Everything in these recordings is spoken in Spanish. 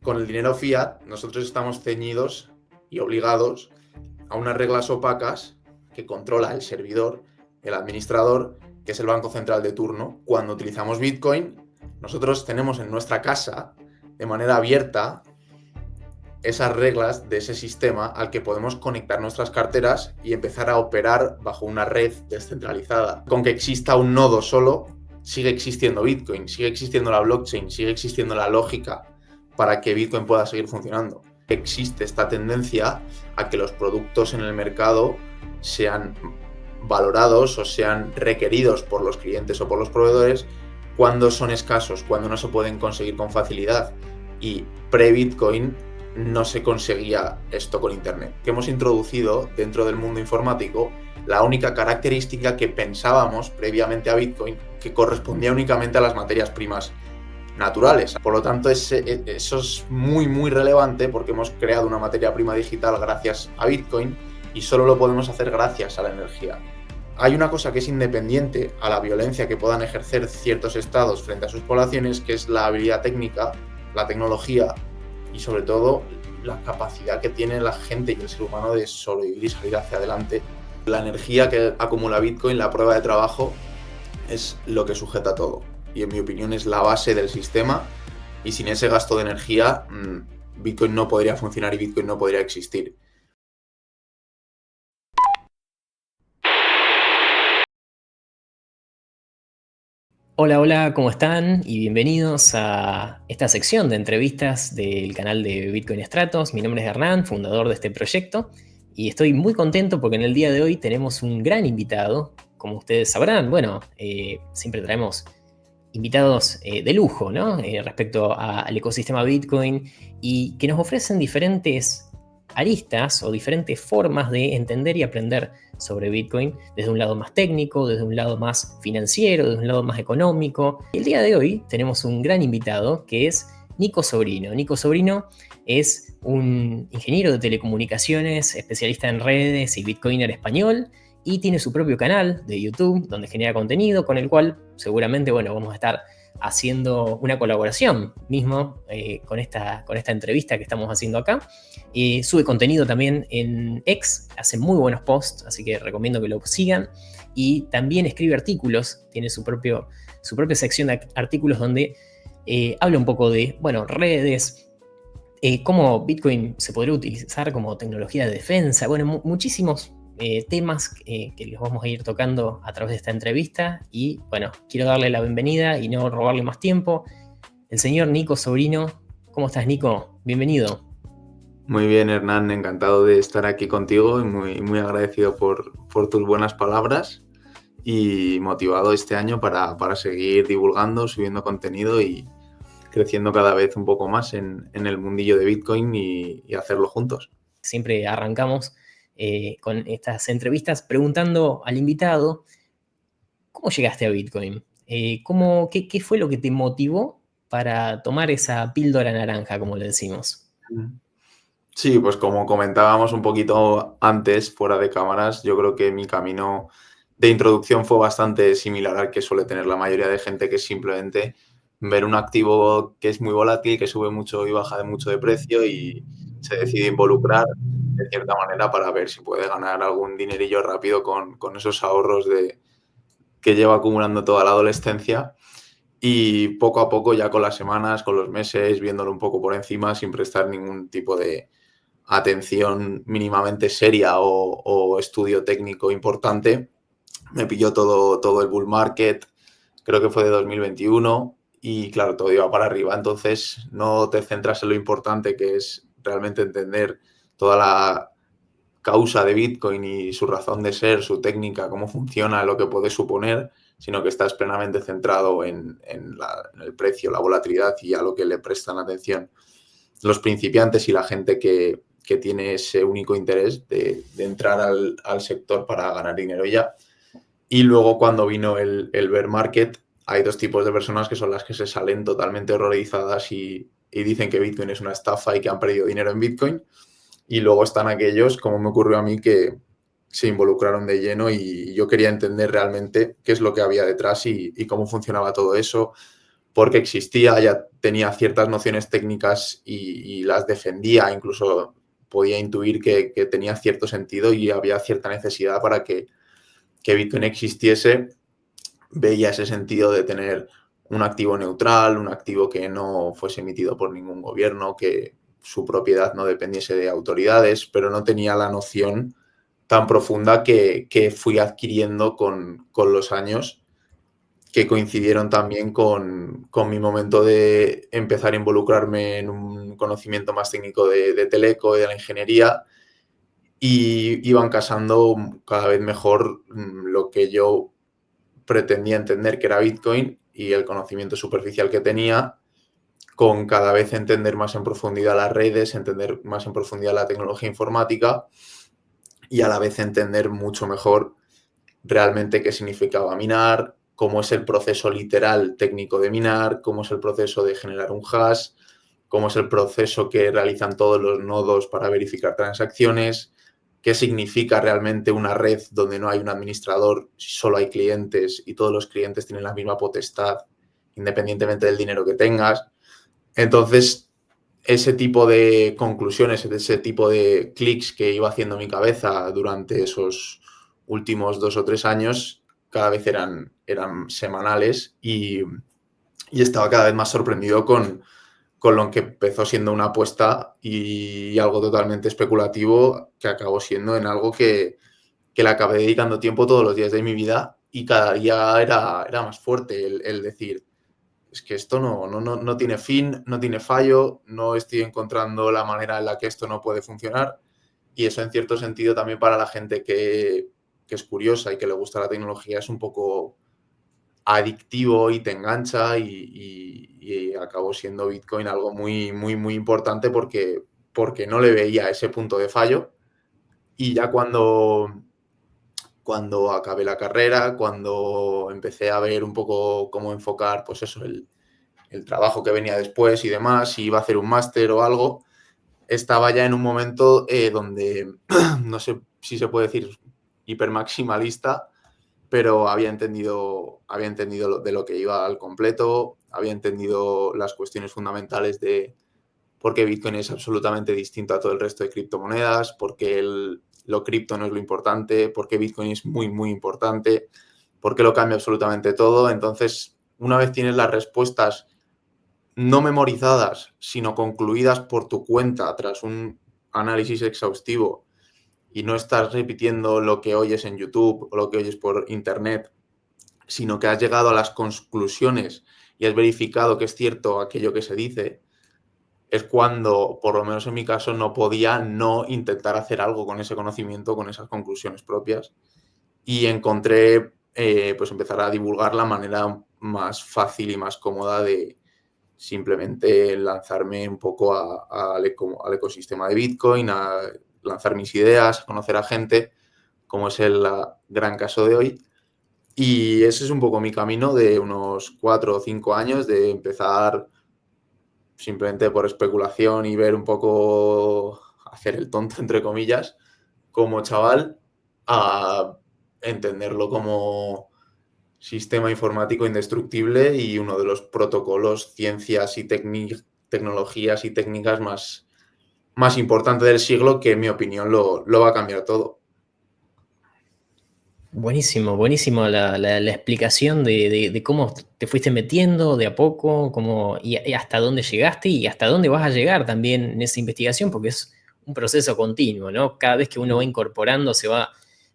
Con el dinero fiat, nosotros estamos ceñidos y obligados a unas reglas opacas que controla el servidor, el administrador, que es el banco central de turno. Cuando utilizamos Bitcoin, nosotros tenemos en nuestra casa, de manera abierta, esas reglas de ese sistema al que podemos conectar nuestras carteras y empezar a operar bajo una red descentralizada. Con que exista un nodo solo, sigue existiendo Bitcoin, sigue existiendo la blockchain, sigue existiendo la lógica para que Bitcoin pueda seguir funcionando. Existe esta tendencia a que los productos en el mercado sean valorados o sean requeridos por los clientes o por los proveedores cuando son escasos, cuando no se pueden conseguir con facilidad. Y pre-Bitcoin no se conseguía esto con Internet. Que hemos introducido dentro del mundo informático la única característica que pensábamos previamente a Bitcoin que correspondía únicamente a las materias primas naturales. Por lo tanto, eso es muy relevante porque hemos creado una materia prima digital gracias a Bitcoin y solo lo podemos hacer gracias a la energía. Hay una cosa que es independiente a la violencia que puedan ejercer ciertos estados frente a sus poblaciones, que es la habilidad técnica, la tecnología y sobre todo la capacidad que tiene la gente y el ser humano de sobrevivir y salir hacia adelante. La energía que acumula Bitcoin, la prueba de trabajo, es lo que sujeta todo. Y en mi opinión es la base del sistema y sin ese gasto de energía Bitcoin no podría funcionar y Bitcoin no podría existir. Hola, hola, ¿cómo están? Y bienvenidos a esta sección de entrevistas del canal de Bitcoin Stratos. Mi nombre es Hernán, fundador de este proyecto, y estoy muy contento porque en el día de hoy tenemos un gran invitado. Como ustedes sabrán, bueno, siempre traemos invitados de lujo, ¿no? Respecto al ecosistema Bitcoin y que nos ofrecen diferentes aristas o diferentes formas de entender y aprender sobre Bitcoin desde un lado más técnico, desde un lado más financiero, desde un lado más económico. El día de hoy tenemos un gran invitado que es Nico Sobrino. Nico Sobrino es un ingeniero de telecomunicaciones, especialista en redes y bitcoiner español, y tiene su propio canal de YouTube donde genera contenido con el cual seguramente, bueno, vamos a estar haciendo una colaboración mismo con esta entrevista que estamos haciendo acá. Sube contenido también en X, hace muy buenos posts, así que recomiendo que lo sigan. Y también escribe artículos, tiene su propia sección de artículos donde habla un poco de, bueno, redes, cómo Bitcoin se podría utilizar como tecnología de defensa, bueno, muchísimos temas que les vamos a ir tocando a través de esta entrevista. Y bueno, quiero darle la bienvenida y no robarle más tiempo. El señor Nico Sobrino. ¿Cómo estás, Nico? Bienvenido. Muy bien, Hernán, encantado de estar aquí contigo y muy agradecido por tus buenas palabras y motivado este año para seguir divulgando, subiendo contenido y creciendo cada vez un poco más en el mundillo de Bitcoin y hacerlo juntos. Siempre arrancamos con estas entrevistas preguntando al invitado, ¿cómo llegaste a Bitcoin? ¿Qué fue lo que te motivó para tomar esa píldora naranja, como le decimos? Sí, pues como comentábamos un poquito antes, fuera de cámaras, yo creo que mi camino de introducción fue bastante similar al que suele tener la mayoría de gente, que es simplemente ver un activo que es muy volátil, que sube mucho y baja de mucho de precio y se decide involucrar de cierta manera para ver si puede ganar algún dinerillo rápido con esos ahorros que lleva acumulando toda la adolescencia. Y poco a poco, ya con las semanas, con los meses, viéndolo un poco por encima, sin prestar ningún tipo de atención mínimamente seria o estudio técnico importante, me pilló todo el bull market, creo que fue de 2021, y claro, todo iba para arriba. Entonces no te centras en lo importante que es realmente entender toda la causa de Bitcoin y su razón de ser, su técnica, cómo funciona, lo que puede suponer, sino que estás plenamente centrado en el precio, la volatilidad y a lo que le prestan atención los principiantes y la gente que tiene ese único interés de entrar al sector para ganar dinero ya. Y luego cuando vino el bear market, hay dos tipos de personas que son las que se salen totalmente horrorizadas y dicen que Bitcoin es una estafa y que han perdido dinero en Bitcoin. Y luego están aquellos, como me ocurrió a mí, que se involucraron de lleno y yo quería entender realmente qué es lo que había detrás y cómo funcionaba todo eso, porque existía, ya tenía ciertas nociones técnicas y las defendía, incluso podía intuir que tenía cierto sentido y había cierta necesidad para que Bitcoin existiese. Veía ese sentido de tener un activo neutral, un activo que no fuese emitido por ningún gobierno, que su propiedad no dependiese de autoridades, pero no tenía la noción tan profunda que fui adquiriendo con los años, que coincidieron también con mi momento de empezar a involucrarme en un conocimiento más técnico de teleco y de la ingeniería, y iban casando cada vez mejor lo que yo pretendía entender que era Bitcoin y el conocimiento superficial que tenía, con cada vez entender más en profundidad las redes, entender más en profundidad la tecnología informática y a la vez entender mucho mejor realmente qué significaba minar, cómo es el proceso literal técnico de minar, cómo es el proceso de generar un hash, cómo es el proceso que realizan todos los nodos para verificar transacciones, qué significa realmente una red donde no hay un administrador, solo hay clientes y todos los clientes tienen la misma potestad, independientemente del dinero que tengas. Entonces, ese tipo de conclusiones, ese tipo de clics que iba haciendo mi cabeza durante esos últimos 2 o 3 años, cada vez eran semanales, y estaba cada vez más sorprendido con lo que empezó siendo una apuesta y algo totalmente especulativo, que acabó siendo en algo que le acabé dedicando tiempo todos los días de mi vida, y cada día era más fuerte el decir, es que esto no tiene fin, no tiene fallo, no estoy encontrando la manera en la que esto no puede funcionar. Y eso, en cierto sentido, también para la gente que es curiosa y que le gusta la tecnología, es un poco adictivo y te engancha, y acabó siendo Bitcoin algo muy, muy, muy importante porque no le veía ese punto de fallo. Y ya cuando acabé la carrera, cuando empecé a ver un poco cómo enfocar, pues eso, el trabajo que venía después y demás, si iba a hacer un máster o algo, estaba ya en un momento donde, no sé si se puede decir hipermaximalista, pero había entendido de lo que iba al completo, había entendido las cuestiones fundamentales de por qué Bitcoin es absolutamente distinto a todo el resto de criptomonedas, por qué lo cripto no es lo importante, por qué Bitcoin es muy, muy importante, por qué lo cambia absolutamente todo. Entonces, una vez tienes las respuestas no memorizadas, sino concluidas por tu cuenta tras un análisis exhaustivo, y no estás repitiendo lo que oyes en YouTube o lo que oyes por internet, sino que has llegado a las conclusiones y has verificado que es cierto aquello que se dice, es cuando, por lo menos en mi caso, no podía no intentar hacer algo con ese conocimiento, con esas conclusiones propias, y encontré pues empezar a divulgar la manera más fácil y más cómoda de simplemente lanzarme un poco al ecosistema de Bitcoin, a lanzar mis ideas, a conocer a gente, como es el gran caso de hoy. Y ese es un poco mi camino de unos 4 o 5 años, de empezar simplemente por especulación y ver un poco, hacer el tonto, entre comillas, como chaval, a entenderlo como sistema informático indestructible y uno de los protocolos, ciencias y tecnologías y técnicas más importantes del siglo, que en mi opinión lo va a cambiar todo. Buenísimo, buenísimo la explicación de cómo te fuiste metiendo de a poco, y hasta dónde llegaste y hasta dónde vas a llegar también en esa investigación, porque es un proceso continuo, ¿no? Cada vez que uno va incorporando, se va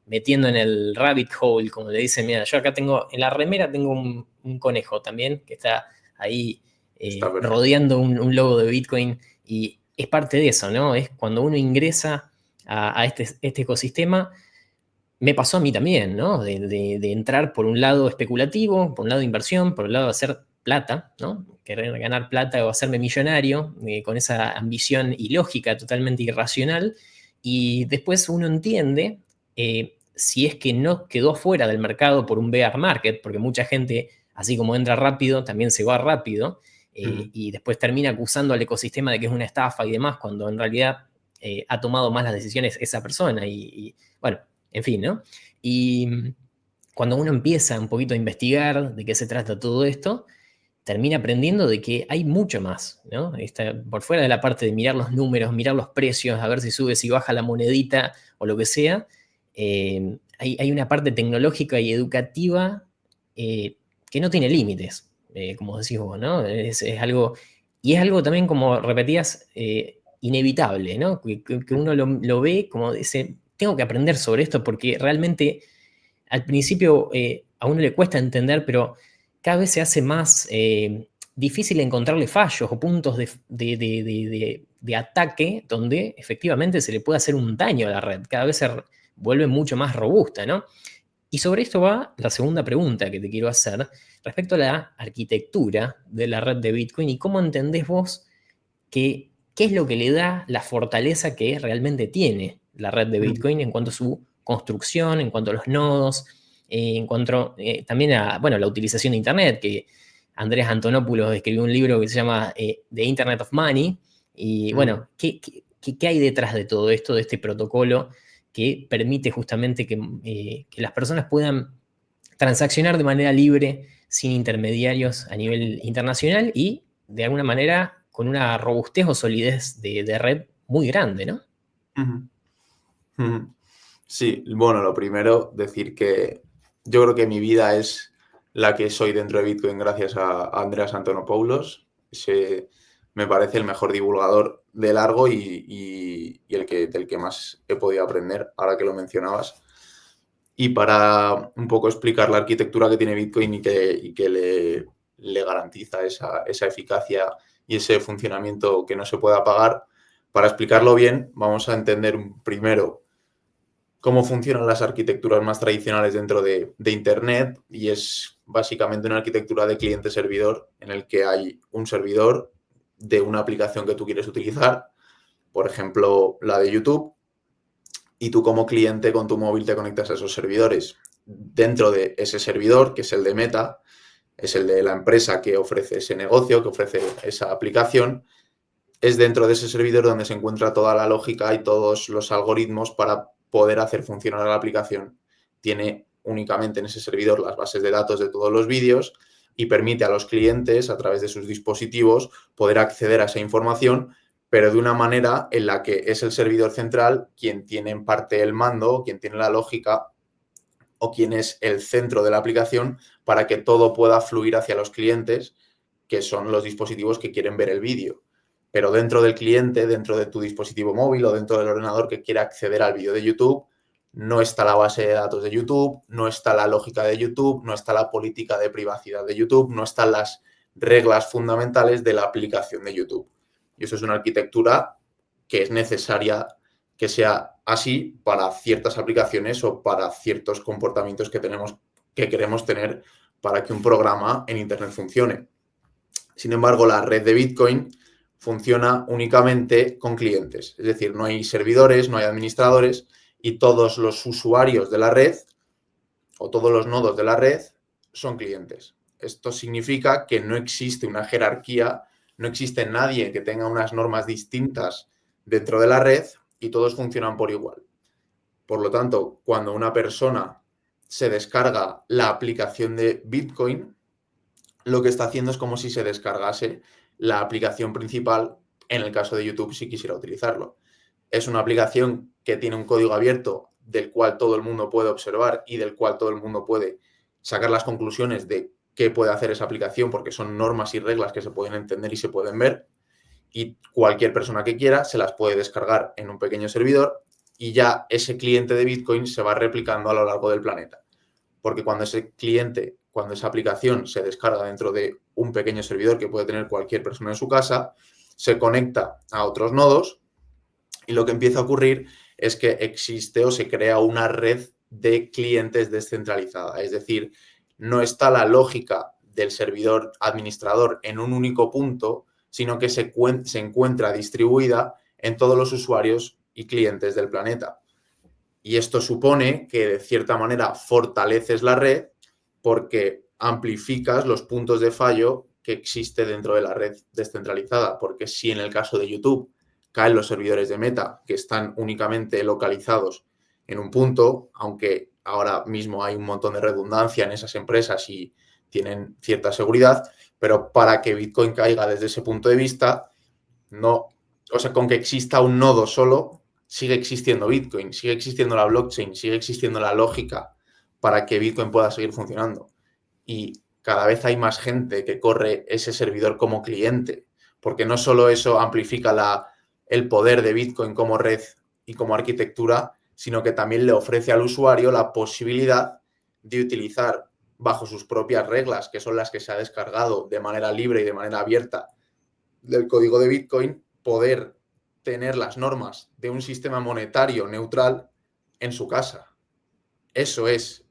metiendo en el rabbit hole, como le dicen. Mira, yo acá tengo, en la remera tengo un conejo también, que está ahí Está perfecto. rodeando un logo de Bitcoin, y es parte de eso, ¿no? Es cuando uno ingresa a este ecosistema. Me pasó a mí también, ¿no? De entrar por un lado especulativo, por un lado de inversión, por un lado de hacer plata, ¿no? Querer ganar plata o hacerme millonario, con esa ambición ilógica, totalmente irracional. Y después uno entiende, si es que no quedó fuera del mercado por un bear market, porque mucha gente, así como entra rápido, también se va rápido, y después termina acusando al ecosistema de que es una estafa y demás, cuando en realidad ha tomado más las decisiones esa persona. Bueno, en fin, ¿no? Y cuando uno empieza un poquito a investigar de qué se trata todo esto, termina aprendiendo de que hay mucho más, ¿no? Por fuera de la parte de mirar los números, mirar los precios, a ver si sube, si baja la monedita o lo que sea, hay una parte tecnológica y educativa que no tiene límites, como decís vos, ¿no? Es algo, y es algo también, como repetías, inevitable, ¿no? Que uno lo ve como dice, tengo que aprender sobre esto porque realmente al principio a uno le cuesta entender, pero cada vez se hace más difícil encontrarle fallos o puntos de ataque donde efectivamente se le puede hacer un daño a la red. Cada vez se vuelve mucho más robusta, ¿no? Y sobre esto va la segunda pregunta que te quiero hacer respecto a la arquitectura de la red de Bitcoin y cómo entendés vos que, qué es lo que le da la fortaleza que realmente tiene la red de Bitcoin en cuanto a su construcción, en cuanto a los nodos, en cuanto también a bueno, la utilización de Internet, que Andrés Antonopoulos escribió un libro que se llama The Internet of Money. Y bueno, ¿qué hay detrás de todo esto, de este protocolo que permite justamente que las personas puedan transaccionar de manera libre, sin intermediarios a nivel internacional y de alguna manera con una robustez o solidez de red muy grande, ¿no? Sí, bueno, lo primero, decir que yo creo que mi vida es la que soy dentro de Bitcoin gracias a Andreas Antonopoulos. Me parece el mejor divulgador de largo y del que más he podido aprender, ahora que lo mencionabas. Y para un poco explicar la arquitectura que tiene Bitcoin y que le garantiza esa eficacia y ese funcionamiento que no se puede apagar, para explicarlo bien, vamos a entender primero cómo funcionan las arquitecturas más tradicionales dentro de Internet, y es básicamente una arquitectura de cliente-servidor en el que hay un servidor de una aplicación que tú quieres utilizar, por ejemplo, la de YouTube, y tú como cliente con tu móvil te conectas a esos servidores. Dentro de ese servidor, que es el de Meta, es el de la empresa que ofrece ese negocio, que ofrece esa aplicación, es dentro de ese servidor donde se encuentra toda la lógica y todos los algoritmos para poder hacer funcionar la aplicación. Tiene únicamente en ese servidor las bases de datos de todos los vídeos y permite a los clientes, a través de sus dispositivos, poder acceder a esa información, pero de una manera en la que es el servidor central quien tiene en parte el mando, quien tiene la lógica o quien es el centro de la aplicación para que todo pueda fluir hacia los clientes, que son los dispositivos que quieren ver el vídeo. Pero dentro del cliente, dentro de tu dispositivo móvil o dentro del ordenador que quiera acceder al vídeo de YouTube, no está la base de datos de YouTube, no está la lógica de YouTube, no está la política de privacidad de YouTube, no están las reglas fundamentales de la aplicación de YouTube. Y eso es una arquitectura que es necesaria que sea así para ciertas aplicaciones o para ciertos comportamientos que queremos tener para que un programa en Internet funcione. Sin embargo, la red de Bitcoin funciona únicamente con clientes, es decir, no hay servidores, no hay administradores y todos los usuarios de la red o todos los nodos de la red son clientes. Esto significa que no existe una jerarquía, no existe nadie que tenga unas normas distintas dentro de la red y todos funcionan por igual. Por lo tanto, cuando una persona se descarga la aplicación de Bitcoin, lo que está haciendo es como si se descargase la aplicación principal, en el caso de YouTube, si quisiera utilizarlo. Es una aplicación que tiene un código abierto del cual todo el mundo puede observar y del cual todo el mundo puede sacar las conclusiones de qué puede hacer esa aplicación, porque son normas y reglas que se pueden entender y se pueden ver, y cualquier persona que quiera se las puede descargar en un pequeño servidor y ya ese cliente de Bitcoin se va replicando a lo largo del planeta. Porque cuando esa aplicación se descarga dentro de un pequeño servidor que puede tener cualquier persona en su casa, se conecta a otros nodos y lo que empieza a ocurrir es que existe o se crea una red de clientes descentralizada. Es decir, no está la lógica del servidor administrador en un único punto, sino que se encuentra distribuida en todos los usuarios y clientes del planeta. Y esto supone que de cierta manera fortaleces la red porque amplificas los puntos de fallo que existe dentro de la red descentralizada. Porque si en el caso de YouTube caen los servidores de Meta, que están únicamente localizados en un punto, aunque ahora mismo hay un montón de redundancia en esas empresas y tienen cierta seguridad, Pero para que Bitcoin caiga desde ese punto de vista, no, o sea, con que exista un nodo solo, sigue existiendo Bitcoin, sigue existiendo la blockchain, sigue existiendo la lógica para que Bitcoin pueda seguir funcionando. Y cada vez hay más gente que corre ese servidor como cliente, porque no solo eso amplifica el poder de Bitcoin como red y como arquitectura, sino que también le ofrece al usuario la posibilidad de utilizar bajo sus propias reglas, que son las que se ha descargado de manera libre y de manera abierta del código de Bitcoin, poder tener las normas de un sistema monetario neutral en su casa. Eso es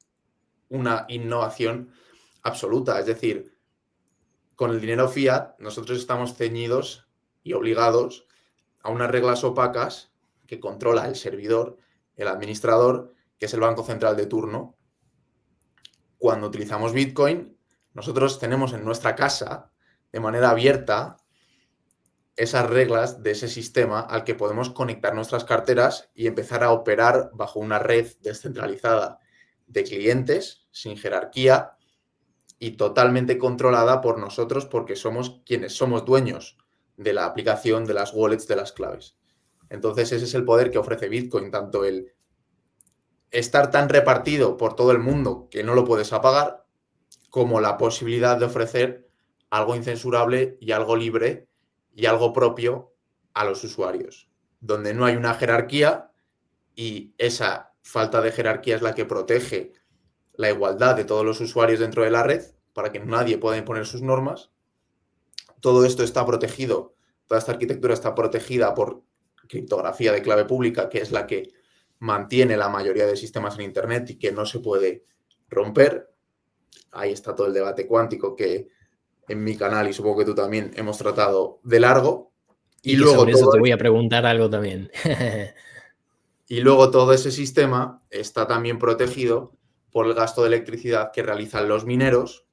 una innovación absoluta. Es decir, con el dinero fiat nosotros estamos ceñidos y obligados a unas reglas opacas que controla el servidor, el administrador, que es el banco central de turno. Cuando utilizamos Bitcoin, nosotros tenemos en nuestra casa, de manera abierta, esas reglas de ese sistema al que podemos conectar nuestras carteras y empezar a operar bajo una red descentralizada de clientes, sin jerarquía y totalmente controlada por nosotros, porque somos quienes somos dueños de la aplicación, de las wallets, de las claves. Entonces ese es el poder que ofrece Bitcoin, tanto el estar tan repartido por todo el mundo que no lo puedes apagar, como la posibilidad de ofrecer algo incensurable y algo libre y algo propio a los usuarios, donde no hay una jerarquía y esa falta de jerarquía es la que protege la igualdad de todos los usuarios dentro de la red para que nadie pueda imponer sus normas. Todo esto está protegido, toda esta arquitectura está protegida por criptografía de clave pública, que es la que mantiene la mayoría de sistemas en Internet y que no se puede romper. Ahí está todo el debate cuántico que en mi canal y supongo que tú también hemos tratado de largo. Y que luego sobre eso te voy a preguntar algo también. Y luego todo ese sistema está también protegido por el gasto de electricidad que realizan los mineros,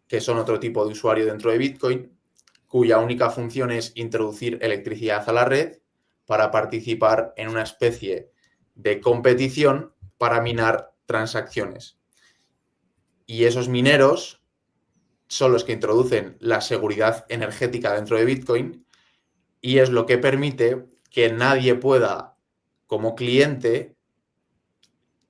que son otro tipo de usuario dentro de Bitcoin, cuya única función es introducir electricidad a la red para participar en una especie de competición para minar transacciones. Y esos mineros son los que introducen la seguridad energética dentro de Bitcoin y es lo que permite que nadie pueda, como cliente,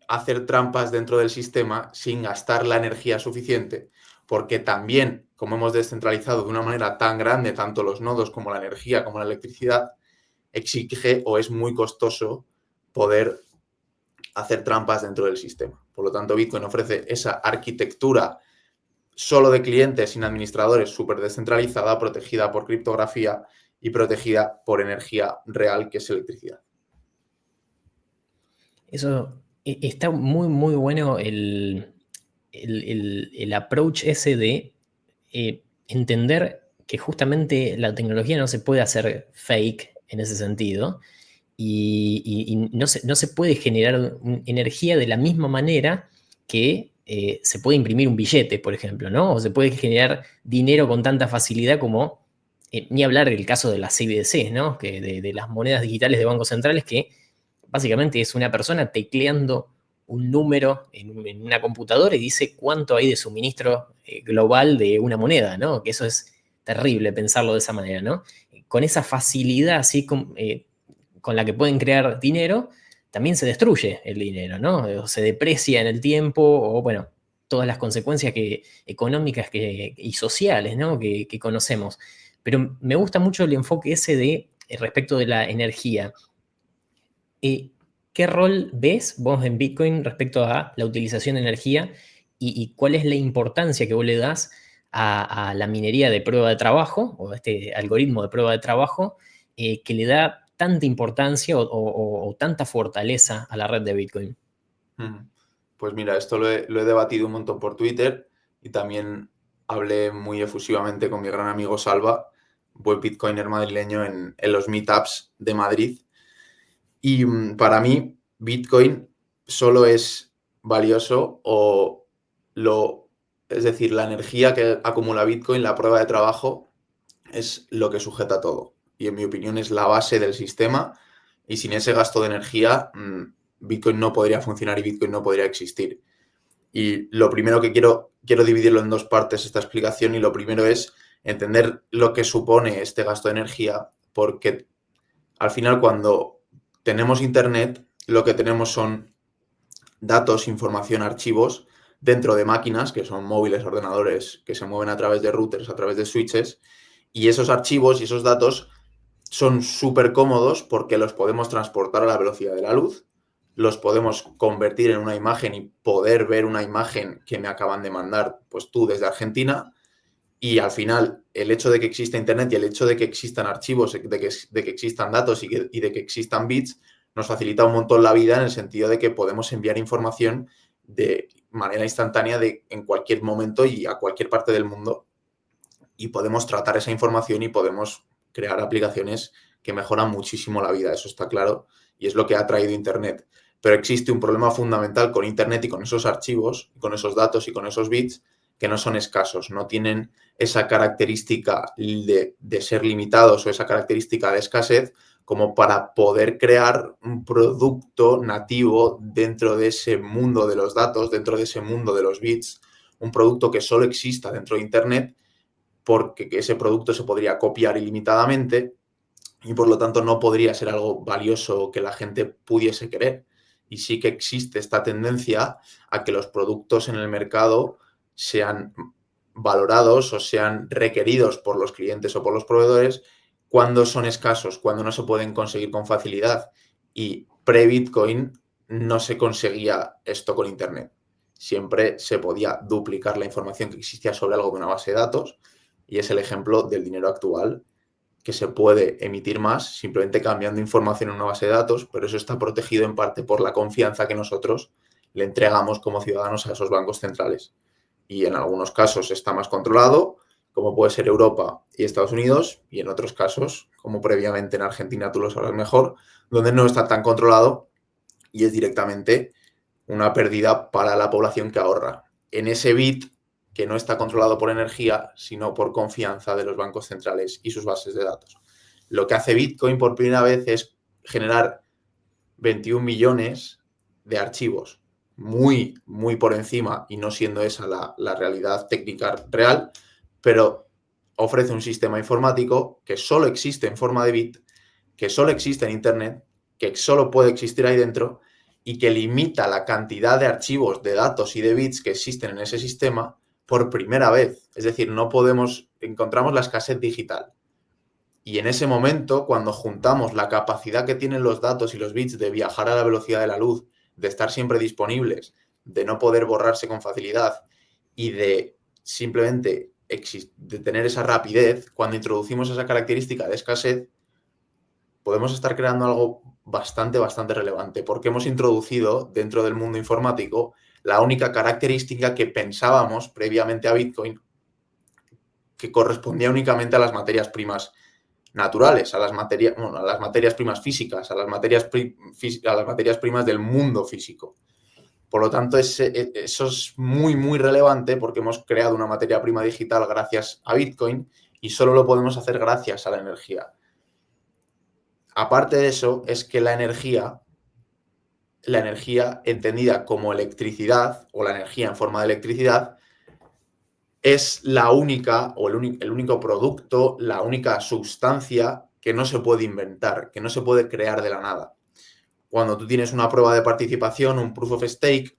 hacer trampas dentro del sistema sin gastar la energía suficiente, porque también, como hemos descentralizado de una manera tan grande, tanto los nodos como la energía, como la electricidad, exige o es muy costoso poder hacer trampas dentro del sistema. Por lo tanto, Bitcoin ofrece esa arquitectura solo de clientes sin administradores, súper descentralizada, protegida por criptografía y protegida por energía real, que es electricidad. Eso está muy, muy bueno el approach ese de entender que justamente la tecnología no se puede hacer fake en ese sentido y no se puede generar energía de la misma manera que se puede imprimir un billete, por ejemplo, ¿no? O se puede generar dinero con tanta facilidad como, ni hablar del caso de las CBDCs, ¿no? Que de las monedas digitales de bancos centrales que básicamente es una persona tecleando un número en una computadora y dice cuánto hay de suministro global de una moneda, ¿no? Que eso es terrible pensarlo de esa manera, ¿no? Con esa facilidad así con la que pueden crear dinero, también se destruye el dinero, ¿no? O se deprecia en el tiempo, o bueno, todas las consecuencias económicas y sociales, ¿no? que conocemos. Pero me gusta mucho el enfoque ese de respecto de la energía. ¿Qué rol ves vos en Bitcoin respecto a la utilización de energía y cuál es la importancia que vos le das a la minería de prueba de trabajo o este algoritmo de prueba de trabajo que le da tanta importancia o tanta fortaleza a la red de Bitcoin? Pues mira, esto lo he debatido un montón por Twitter y también hablé muy efusivamente con mi gran amigo Salva, buen bitcoiner madrileño, en los meetups de Madrid. Y para mí, Bitcoin solo es valioso es decir, la energía que acumula Bitcoin, la prueba de trabajo, es lo que sujeta todo. Y en mi opinión es la base del sistema. Y sin ese gasto de energía, Bitcoin no podría funcionar y Bitcoin no podría existir. Y lo primero que quiero dividirlo en dos partes esta explicación, y lo primero es entender lo que supone este gasto de energía, porque al final cuando tenemos internet, lo que tenemos son datos, información, archivos dentro de máquinas, que son móviles, ordenadores, que se mueven a través de routers, a través de switches, y esos archivos y esos datos son súper cómodos porque los podemos transportar a la velocidad de la luz, los podemos convertir en una imagen y poder ver una imagen que me acaban de mandar, pues tú desde Argentina, y al final el hecho de que exista internet y el hecho de que existan archivos, de que existan datos y de que existan bits, nos facilita un montón la vida en el sentido de que podemos enviar información de manera instantánea en cualquier momento y a cualquier parte del mundo, y podemos tratar esa información y podemos crear aplicaciones que mejoran muchísimo la vida, eso está claro, y es lo que ha traído Internet. Pero existe un problema fundamental con Internet y con esos archivos, con esos datos y con esos bits, que no son escasos, no tienen esa característica de ser limitados o esa característica de escasez como para poder crear un producto nativo dentro de ese mundo de los datos, dentro de ese mundo de los bits, un producto que solo exista dentro de Internet, porque ese producto se podría copiar ilimitadamente y por lo tanto no podría ser algo valioso que la gente pudiese querer. Y sí que existe esta tendencia a que los productos en el mercado sean valorados o sean requeridos por los clientes o por los proveedores cuando son escasos, cuando no se pueden conseguir con facilidad. Y pre-Bitcoin no se conseguía esto con Internet. Siempre se podía duplicar la información que existía sobre algo de una base de datos, y es el ejemplo del dinero actual, que se puede emitir más simplemente cambiando información en una base de datos, pero eso está protegido en parte por la confianza que nosotros le entregamos como ciudadanos a esos bancos centrales. Y en algunos casos está más controlado, como puede ser Europa y Estados Unidos, y en otros casos, como previamente en Argentina, tú lo sabrás mejor, donde no está tan controlado y es directamente una pérdida para la población que ahorra en ese bit que no está controlado por energía, sino por confianza de los bancos centrales y sus bases de datos. Lo que hace Bitcoin por primera vez es generar 21 millones de archivos, muy, muy por encima, y no siendo esa la realidad técnica real, pero ofrece un sistema informático que solo existe en forma de bit, que solo existe en Internet, que solo puede existir ahí dentro, y que limita la cantidad de archivos, de datos y de bits que existen en ese sistema por primera vez. Es decir, encontramos la escasez digital. Y en ese momento, cuando juntamos la capacidad que tienen los datos y los bits de viajar a la velocidad de la luz, de estar siempre disponibles, de no poder borrarse con facilidad y de simplemente de tener esa rapidez, cuando introducimos esa característica de escasez, podemos estar creando algo bastante, bastante relevante, porque hemos introducido dentro del mundo informático la única característica que pensábamos previamente a Bitcoin, que correspondía únicamente a las materias primas naturales, a las materias primas físicas, a las materias primas del mundo físico. Por lo tanto, eso es muy, muy relevante porque hemos creado una materia prima digital gracias a Bitcoin y solo lo podemos hacer gracias a la energía. Aparte de eso, es que la energía entendida como electricidad o la energía en forma de electricidad es la única o el único producto, la única sustancia que no se puede inventar, que no se puede crear de la nada. Cuando tú tienes una prueba de participación, un proof of stake,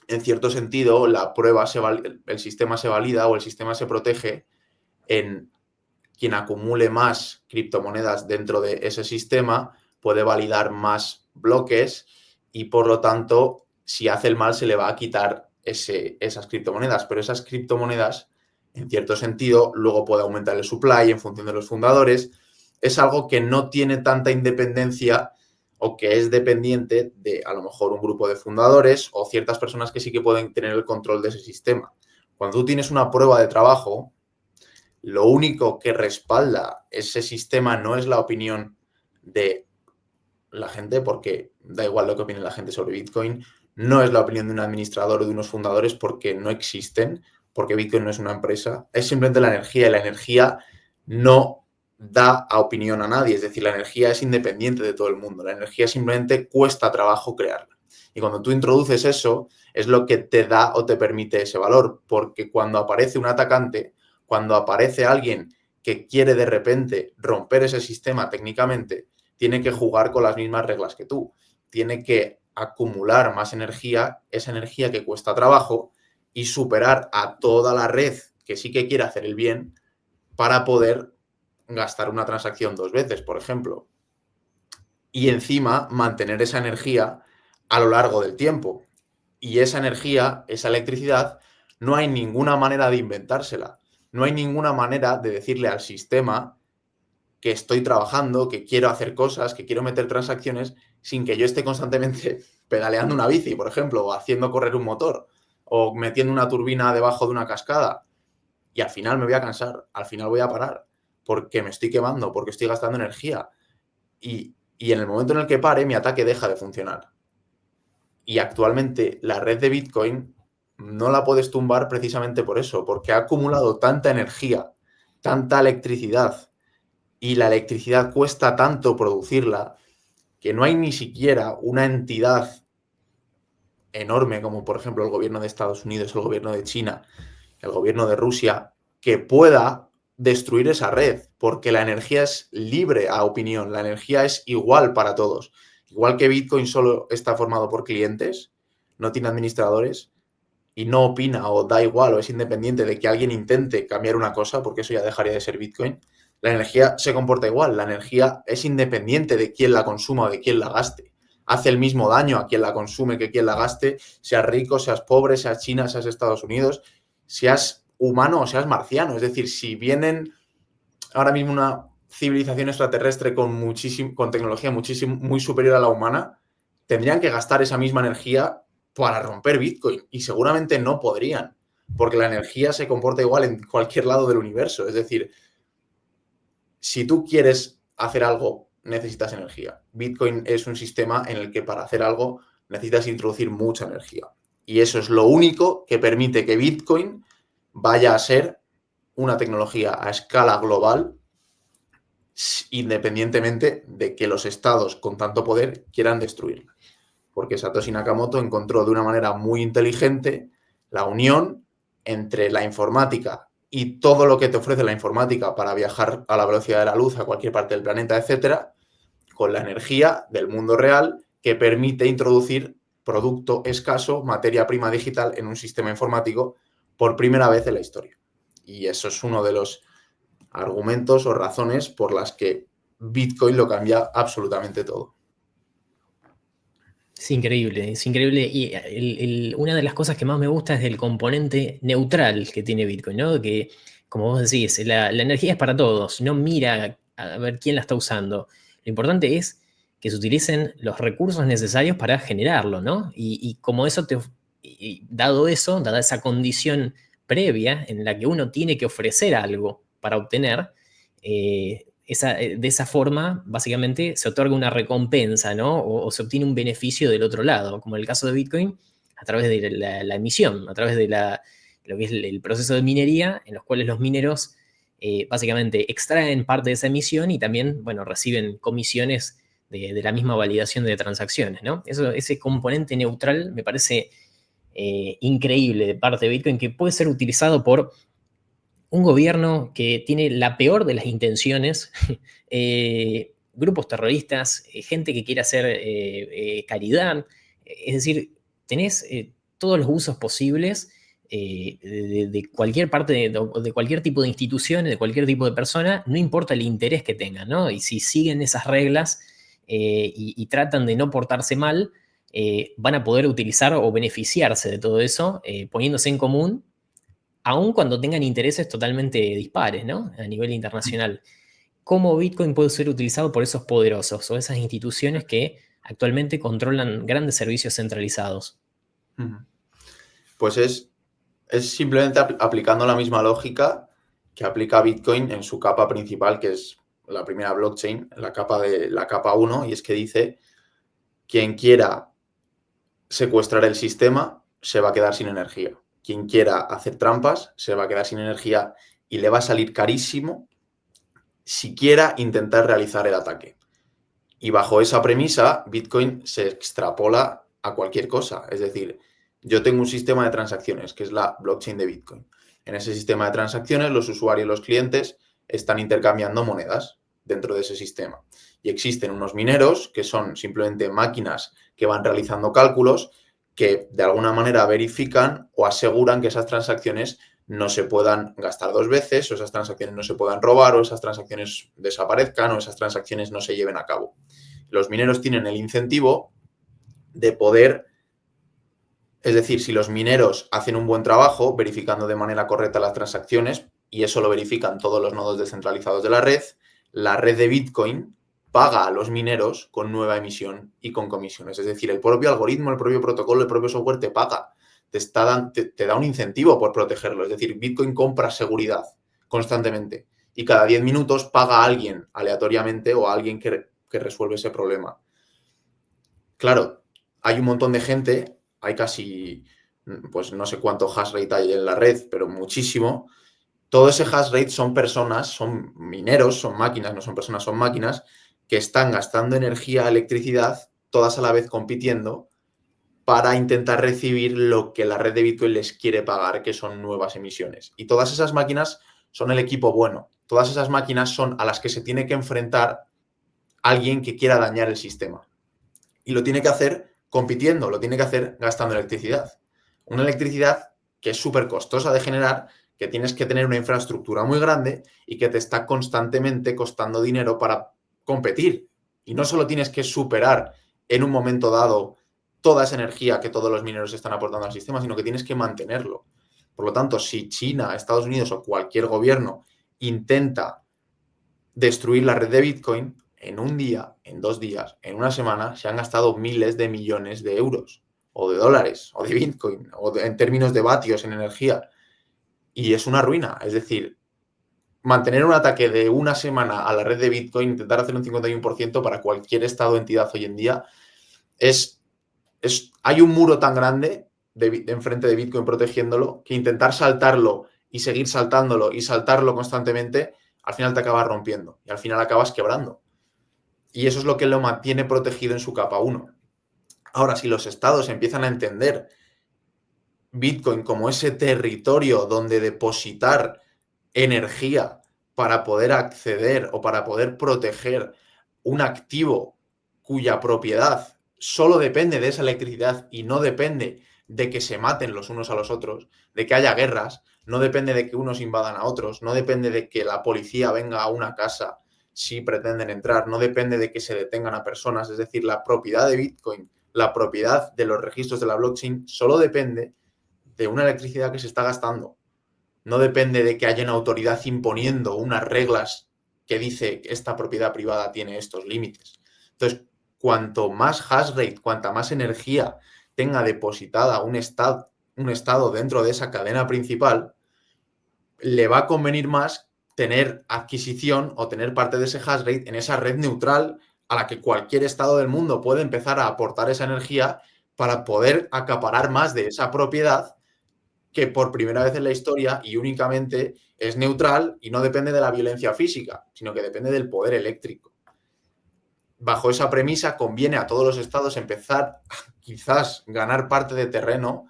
en cierto sentido, el sistema se valida o el sistema se protege en quien acumule más criptomonedas dentro de ese sistema, puede validar más bloques y, por lo tanto, si hace el mal se le va a quitar esas criptomonedas, pero esas criptomonedas, en cierto sentido, luego puede aumentar el supply en función de los fundadores. Es algo que no tiene tanta independencia o que es dependiente de, a lo mejor, un grupo de fundadores o ciertas personas que sí que pueden tener el control de ese sistema. Cuando tú tienes una prueba de trabajo, lo único que respalda ese sistema no es la opinión de la gente, porque da igual lo que opine la gente sobre Bitcoin, no es la opinión de un administrador o de unos fundadores porque no existen, porque Bitcoin no es una empresa, es simplemente la energía, y la energía no da a opinión a nadie, es decir, la energía es independiente de todo el mundo, la energía simplemente cuesta trabajo crearla. Y cuando tú introduces eso, es lo que te da o te permite ese valor, porque cuando aparece un atacante, cuando aparece alguien que quiere de repente romper ese sistema técnicamente, tiene que jugar con las mismas reglas que tú. Tiene que acumular más energía, esa energía que cuesta trabajo, y superar a toda la red que sí que quiere hacer el bien para poder gastar una transacción 2 veces, por ejemplo. Y encima mantener esa energía a lo largo del tiempo. Y esa energía, esa electricidad, no hay ninguna manera de inventársela. No hay ninguna manera de decirle al sistema que estoy trabajando, que quiero hacer cosas, que quiero meter transacciones, sin que yo esté constantemente pedaleando una bici, por ejemplo, o haciendo correr un motor, o metiendo una turbina debajo de una cascada. Y al final me voy a cansar, al final voy a parar, porque me estoy quemando, porque estoy gastando energía. Y en el momento en el que pare, mi ataque deja de funcionar. Y actualmente la red de Bitcoin no la puedes tumbar precisamente por eso, porque ha acumulado tanta energía, tanta electricidad, y la electricidad cuesta tanto producirla, que no hay ni siquiera una entidad enorme como por ejemplo el gobierno de Estados Unidos, el gobierno de China, el gobierno de Rusia, que pueda destruir esa red, porque la energía es libre a opinión, la energía es igual para todos. Igual que Bitcoin solo está formado por clientes, no tiene administradores y no opina o da igual o es independiente de que alguien intente cambiar una cosa, porque eso ya dejaría de ser Bitcoin, la energía se comporta igual, la energía es independiente de quién la consuma o de quién la gaste. Hace el mismo daño a quien la consume que quien la gaste, seas rico, seas pobre, seas China, seas Estados Unidos, seas humano o seas marciano. Es decir, si vienen ahora mismo una civilización extraterrestre con tecnología muy superior a la humana, tendrían que gastar esa misma energía para romper Bitcoin y seguramente no podrían, porque la energía se comporta igual en cualquier lado del universo. Es decir, si tú quieres hacer algo, necesitas energía. Bitcoin es un sistema en el que para hacer algo necesitas introducir mucha energía. Y eso es lo único que permite que Bitcoin vaya a ser una tecnología a escala global, independientemente de que los estados con tanto poder quieran destruirla. Porque Satoshi Nakamoto encontró de una manera muy inteligente la unión entre la informática y todo lo que te ofrece la informática para viajar a la velocidad de la luz a cualquier parte del planeta, etcétera, con la energía del mundo real que permite introducir producto escaso, materia prima digital en un sistema informático por primera vez en la historia. Y eso es uno de los argumentos o razones por las que Bitcoin lo cambia absolutamente todo. Es increíble, es increíble. Y una de las cosas que más me gusta es el componente neutral que tiene Bitcoin, ¿no? Que, como vos decís, la energía es para todos, no mira a ver quién la está usando. Lo importante es que se utilicen los recursos necesarios para generarlo, ¿no? Y como eso dado eso, dada esa condición previa en la que uno tiene que ofrecer algo para obtener, de esa forma, básicamente, se otorga una recompensa, ¿no? O se obtiene un beneficio del otro lado, como en el caso de Bitcoin, a través de la emisión, a través de lo que es el proceso de minería, en los cuales los mineros básicamente extraen parte de esa emisión y también, bueno, reciben comisiones de la misma validación de transacciones, ¿no? Ese componente neutral me parece increíble de parte de Bitcoin, que puede ser utilizado por un gobierno que tiene la peor de las intenciones, grupos terroristas, gente que quiere hacer caridad, es decir, tenés todos los usos posibles de cualquier parte, de cualquier tipo de institución, de cualquier tipo de persona, no importa el interés que tengan, ¿no? Y si siguen esas reglas y tratan de no portarse mal, van a poder utilizar o beneficiarse de todo eso, poniéndose en común aun cuando tengan intereses totalmente dispares, ¿no? A nivel internacional. ¿Cómo Bitcoin puede ser utilizado por esos poderosos o esas instituciones que actualmente controlan grandes servicios centralizados? Pues es simplemente aplicando la misma lógica que aplica Bitcoin en su capa principal, que es la primera blockchain, la capa 1, y es que dice, quien quiera secuestrar el sistema se va a quedar sin energía. Quien quiera hacer trampas se va a quedar sin energía y le va a salir carísimo siquiera intentar realizar el ataque. Y bajo esa premisa, Bitcoin se extrapola a cualquier cosa. Es decir, yo tengo un sistema de transacciones, que es la blockchain de Bitcoin. En ese sistema de transacciones, los usuarios y los clientes están intercambiando monedas dentro de ese sistema. Y existen unos mineros, que son simplemente máquinas que van realizando cálculos, que de alguna manera verifican o aseguran que esas transacciones no se puedan gastar dos veces, o esas transacciones no se puedan robar, o esas transacciones desaparezcan, o esas transacciones no se lleven a cabo. Los mineros tienen el incentivo de poder, es decir, si los mineros hacen un buen trabajo verificando de manera correcta las transacciones, y eso lo verifican todos los nodos descentralizados de la red de Bitcoin paga a los mineros con nueva emisión y con comisiones. Es decir, el propio algoritmo, el propio protocolo, el propio software te paga, te da un incentivo por protegerlo. Es decir, Bitcoin compra seguridad constantemente y cada 10 minutos paga a alguien aleatoriamente o a alguien que resuelve ese problema. Claro, hay un montón de gente, hay casi, pues no sé cuánto hash rate hay en la red, pero muchísimo. Todo ese hash rate son personas, son mineros, son máquinas, no son personas, son máquinas que están gastando energía, electricidad, todas a la vez compitiendo para intentar recibir lo que la red de Bitcoin les quiere pagar, que son nuevas emisiones. Y todas esas máquinas son el equipo bueno. Todas esas máquinas son a las que se tiene que enfrentar alguien que quiera dañar el sistema. Y lo tiene que hacer compitiendo, lo tiene que hacer gastando electricidad. Una electricidad que es súper costosa de generar, que tienes que tener una infraestructura muy grande y que te está constantemente costando dinero para competir. Y no solo tienes que superar en un momento dado toda esa energía que todos los mineros están aportando al sistema, sino que tienes que mantenerlo. Por lo tanto, si China, Estados Unidos o cualquier gobierno intenta destruir la red de Bitcoin, en un día, en 2 días, en una semana, se han gastado miles de millones de euros, o de dólares, o de Bitcoin, en términos de vatios en energía. Y es una ruina. Es decir, mantener un ataque de una semana a la red de Bitcoin, intentar hacer un 51% para cualquier estado o entidad hoy en día, hay un muro tan grande enfrente de Bitcoin protegiéndolo, que intentar saltarlo y seguir saltándolo y saltarlo constantemente, al final te acabas rompiendo y al final acabas quebrando. Y eso es lo que lo mantiene protegido en su capa 1. Ahora, si los estados empiezan a entender Bitcoin como ese territorio donde depositar energía para poder acceder o para poder proteger un activo cuya propiedad solo depende de esa electricidad y no depende de que se maten los unos a los otros, de que haya guerras, no depende de que unos invadan a otros, no depende de que la policía venga a una casa si pretenden entrar, no depende de que se detengan a personas. Es decir, la propiedad de Bitcoin, la propiedad de los registros de la blockchain solo depende de una electricidad que se está gastando. No depende de que haya una autoridad imponiendo unas reglas que dice que esta propiedad privada tiene estos límites. Entonces, cuanto más hash rate, cuanta más energía tenga depositada un estado dentro de esa cadena principal, le va a convenir más tener adquisición o tener parte de ese hash rate en esa red neutral a la que cualquier estado del mundo puede empezar a aportar esa energía para poder acaparar más de esa propiedad, que por primera vez en la historia y únicamente es neutral y no depende de la violencia física, sino que depende del poder eléctrico. Bajo esa premisa, conviene a todos los estados empezar a quizás ganar parte de terreno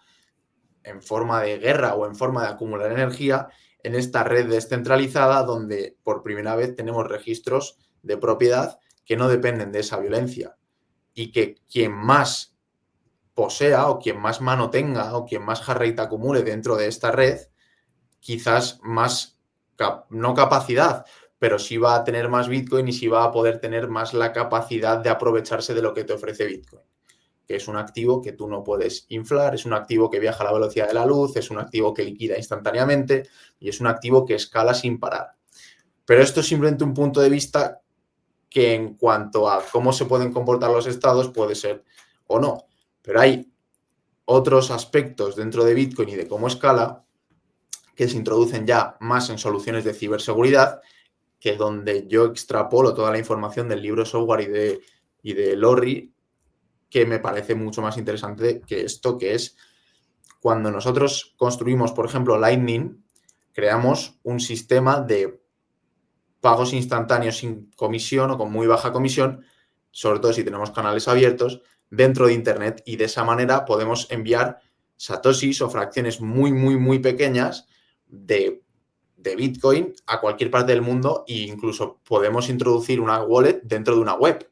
en forma de guerra o en forma de acumular energía en esta red descentralizada, donde por primera vez tenemos registros de propiedad que no dependen de esa violencia, y que quien más posea o quien más mano tenga o quien más hash rate acumule dentro de esta red, quizás más, no capacidad, pero sí va a tener más Bitcoin y sí va a poder tener más la capacidad de aprovecharse de lo que te ofrece Bitcoin, que es un activo que tú no puedes inflar, es un activo que viaja a la velocidad de la luz, es un activo que liquida instantáneamente y es un activo que escala sin parar. Pero esto es simplemente un punto de vista que, en cuanto a cómo se pueden comportar los estados, puede ser o no. Pero hay otros aspectos dentro de Bitcoin y de cómo escala que se introducen ya más en soluciones de ciberseguridad, que donde yo extrapolo toda la información del libro Software y de Lorry, que me parece mucho más interesante que esto, que es cuando nosotros construimos, por ejemplo, Lightning, creamos un sistema de pagos instantáneos sin comisión o con muy baja comisión, sobre todo si tenemos canales abiertos, dentro de Internet y de esa manera podemos enviar satoshis o fracciones muy, muy, muy pequeñas de Bitcoin a cualquier parte del mundo e incluso podemos introducir una wallet dentro de una web.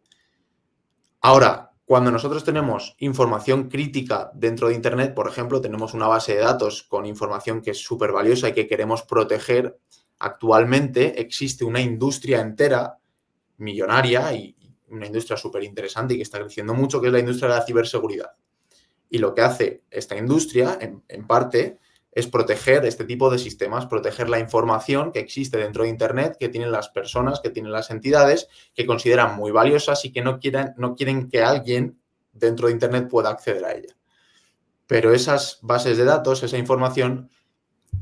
Ahora, cuando nosotros tenemos información crítica dentro de Internet, por ejemplo, tenemos una base de datos con información que es súper valiosa y que queremos proteger, actualmente existe una industria entera millonaria y una industria súper interesante y que está creciendo mucho, que es la industria de la ciberseguridad. Y lo que hace esta industria, en parte, es proteger este tipo de sistemas, proteger la información que existe dentro de Internet, que tienen las personas, que tienen las entidades, que consideran muy valiosas y que no quieren que alguien dentro de Internet pueda acceder a ella. Pero esas bases de datos, esa información,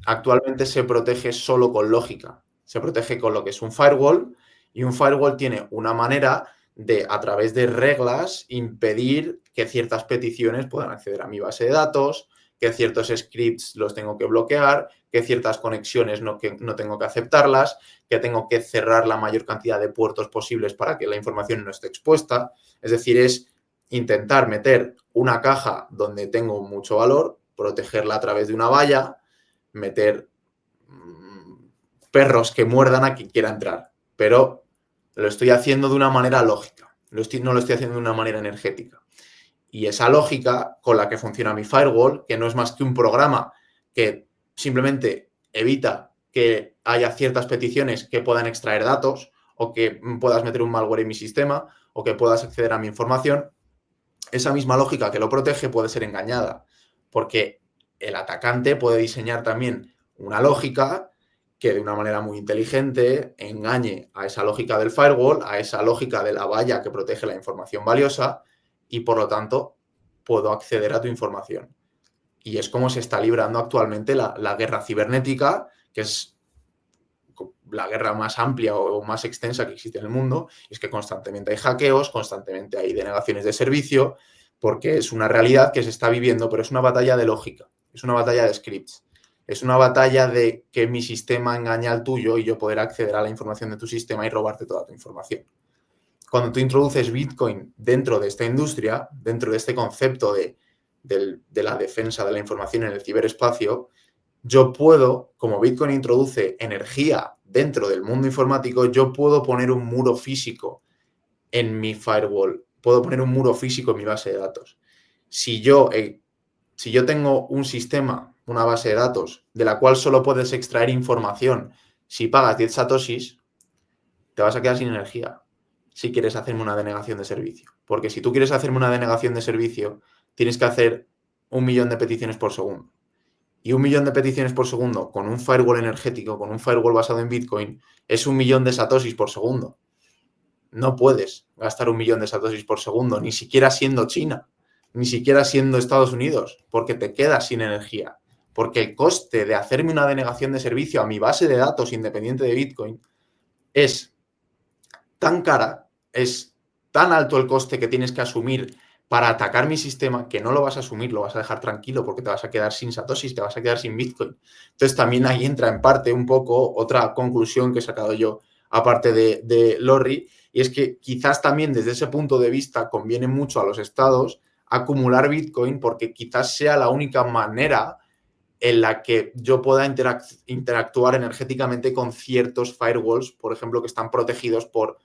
actualmente se protege solo con lógica. Se protege con lo que es un firewall y un firewall tiene una manera de, a través de reglas, impedir que ciertas peticiones puedan acceder a mi base de datos, que ciertos scripts los tengo que bloquear, que ciertas conexiones no tengo que aceptarlas, que tengo que cerrar la mayor cantidad de puertos posibles para que la información no esté expuesta. Es decir, es intentar meter una caja donde tengo mucho valor, protegerla a través de una valla, meter perros que muerdan a quien quiera entrar, pero lo estoy haciendo de una manera lógica, no lo estoy haciendo de una manera energética. Y esa lógica con la que funciona mi firewall, que no es más que un programa que simplemente evita que haya ciertas peticiones que puedan extraer datos o que puedas meter un malware en mi sistema o que puedas acceder a mi información, esa misma lógica que lo protege puede ser engañada, porque el atacante puede diseñar también una lógica que de una manera muy inteligente engañe a esa lógica del firewall, a esa lógica de la valla que protege la información valiosa y por lo tanto puedo acceder a tu información. Y es como se está librando actualmente la guerra cibernética, que es la guerra más amplia o más extensa que existe en el mundo. Es que constantemente hay hackeos, constantemente hay denegaciones de servicio, porque es una realidad que se está viviendo, pero es una batalla de lógica, es una batalla de scripts. Es una batalla de que mi sistema engaña al tuyo y yo poder acceder a la información de tu sistema y robarte toda tu información. Cuando tú introduces Bitcoin dentro de esta industria, dentro de este concepto de la defensa de la información en el ciberespacio, yo puedo, como Bitcoin introduce energía dentro del mundo informático, yo puedo poner un muro físico en mi firewall, puedo poner un muro físico en mi base de datos. Si yo tengo un sistema, una base de datos, de la cual solo puedes extraer información si pagas 10 satoshis, te vas a quedar sin energía si quieres hacerme una denegación de servicio. Porque si tú quieres hacerme una denegación de servicio, tienes que hacer 1.000.000 de peticiones por segundo. Y 1.000.000 de peticiones por segundo con un firewall energético, con un firewall basado en Bitcoin, es 1.000.000 de satoshis por segundo. No puedes gastar 1.000.000 de satoshis por segundo, ni siquiera siendo China, ni siquiera siendo Estados Unidos, porque te quedas sin energía. Porque el coste de hacerme una denegación de servicio a mi base de datos independiente de Bitcoin es tan cara, es tan alto el coste que tienes que asumir para atacar mi sistema que no lo vas a asumir, lo vas a dejar tranquilo porque te vas a quedar sin satoshis, te vas a quedar sin Bitcoin. Entonces también ahí entra en parte un poco otra conclusión que he sacado yo aparte de Lorry, y es que quizás también desde ese punto de vista conviene mucho a los estados acumular Bitcoin porque quizás sea la única manera en la que yo pueda interactuar energéticamente con ciertos firewalls, por ejemplo, que están protegidos por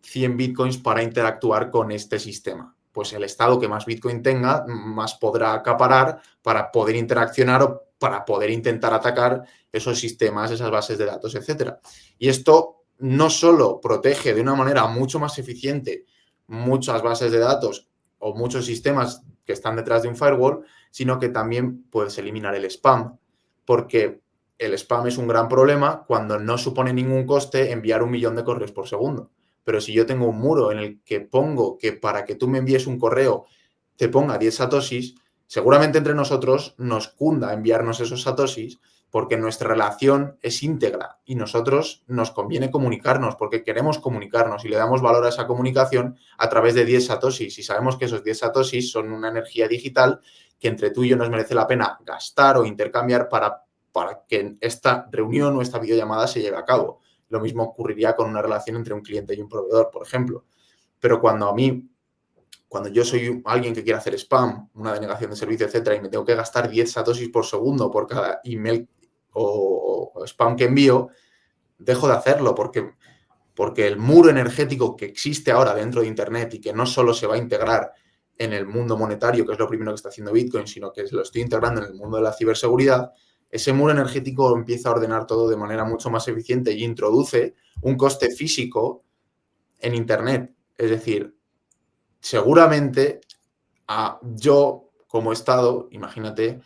100 bitcoins para interactuar con este sistema. Pues el estado que más bitcoin tenga, más podrá acaparar para poder interaccionar o para poder intentar atacar esos sistemas, esas bases de datos, etc. Y esto no solo protege de una manera mucho más eficiente muchas bases de datos o muchos sistemas que están detrás de un firewall, sino que también puedes eliminar el spam, porque el spam es un gran problema cuando no supone ningún coste enviar 1.000.000 de correos por segundo. Pero si yo tengo un muro en el que pongo que para que tú me envíes un correo te ponga 10 satoshis, seguramente entre nosotros nos cunda enviarnos esos satoshis porque nuestra relación es íntegra y nosotros nos conviene comunicarnos porque queremos comunicarnos y le damos valor a esa comunicación a través de 10 satoshis y sabemos que esos 10 satoshis son una energía digital que entre tú y yo nos merece la pena gastar o intercambiar para que esta reunión o esta videollamada se lleve a cabo. Lo mismo ocurriría con una relación entre un cliente y un proveedor, por ejemplo. Pero cuando cuando yo soy alguien que quiere hacer spam, una denegación de servicio, etcétera, y me tengo que gastar 10 satoshis por segundo por cada email o spam que envío, dejo de hacerlo porque el muro energético que existe ahora dentro de Internet y que no solo se va a integrar en el mundo monetario, que es lo primero que está haciendo Bitcoin, sino que lo estoy integrando en el mundo de la ciberseguridad, ese muro energético empieza a ordenar todo de manera mucho más eficiente y introduce un coste físico en Internet. Es decir, seguramente yo como Estado, imagínate,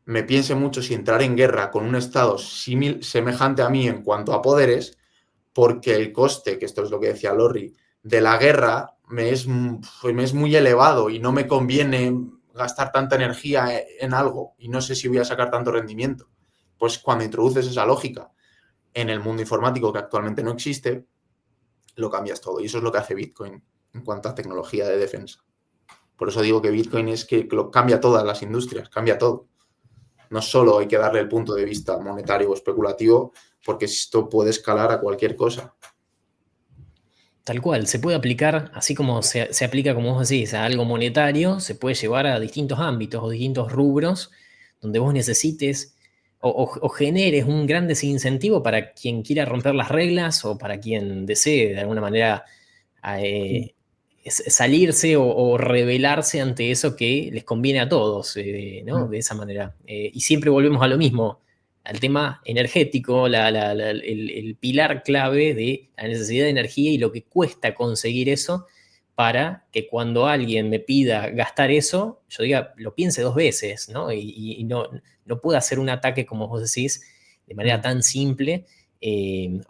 me piense mucho si entrar en guerra con un Estado semejante a mí en cuanto a poderes, porque el coste, que esto es lo que decía Lorry, de la guerra me es muy elevado y no me conviene gastar tanta energía en algo y no sé si voy a sacar tanto rendimiento. Pues cuando introduces esa lógica en el mundo informático que actualmente no existe, lo cambias todo. Y eso es lo que hace Bitcoin en cuanto a tecnología de defensa. Por eso digo que Bitcoin es que lo cambia todas las industrias, cambia todo. No solo hay que darle el punto de vista monetario o especulativo, porque esto puede escalar a cualquier cosa. Tal cual, se puede aplicar, así como se aplica, como vos decís, a algo monetario, se puede llevar a distintos ámbitos o distintos rubros donde vos necesites o generes un gran desincentivo para quien quiera romper las reglas o para quien desee de alguna manera salirse o rebelarse ante eso que les conviene a todos, ¿no? De esa manera. Y siempre volvemos a lo mismo, al tema energético, el pilar clave de la necesidad de energía y lo que cuesta conseguir eso para que cuando alguien me pida gastar eso, yo diga, lo piense dos veces, ¿no? Y no pueda hacer un ataque, como vos decís, de manera tan simple y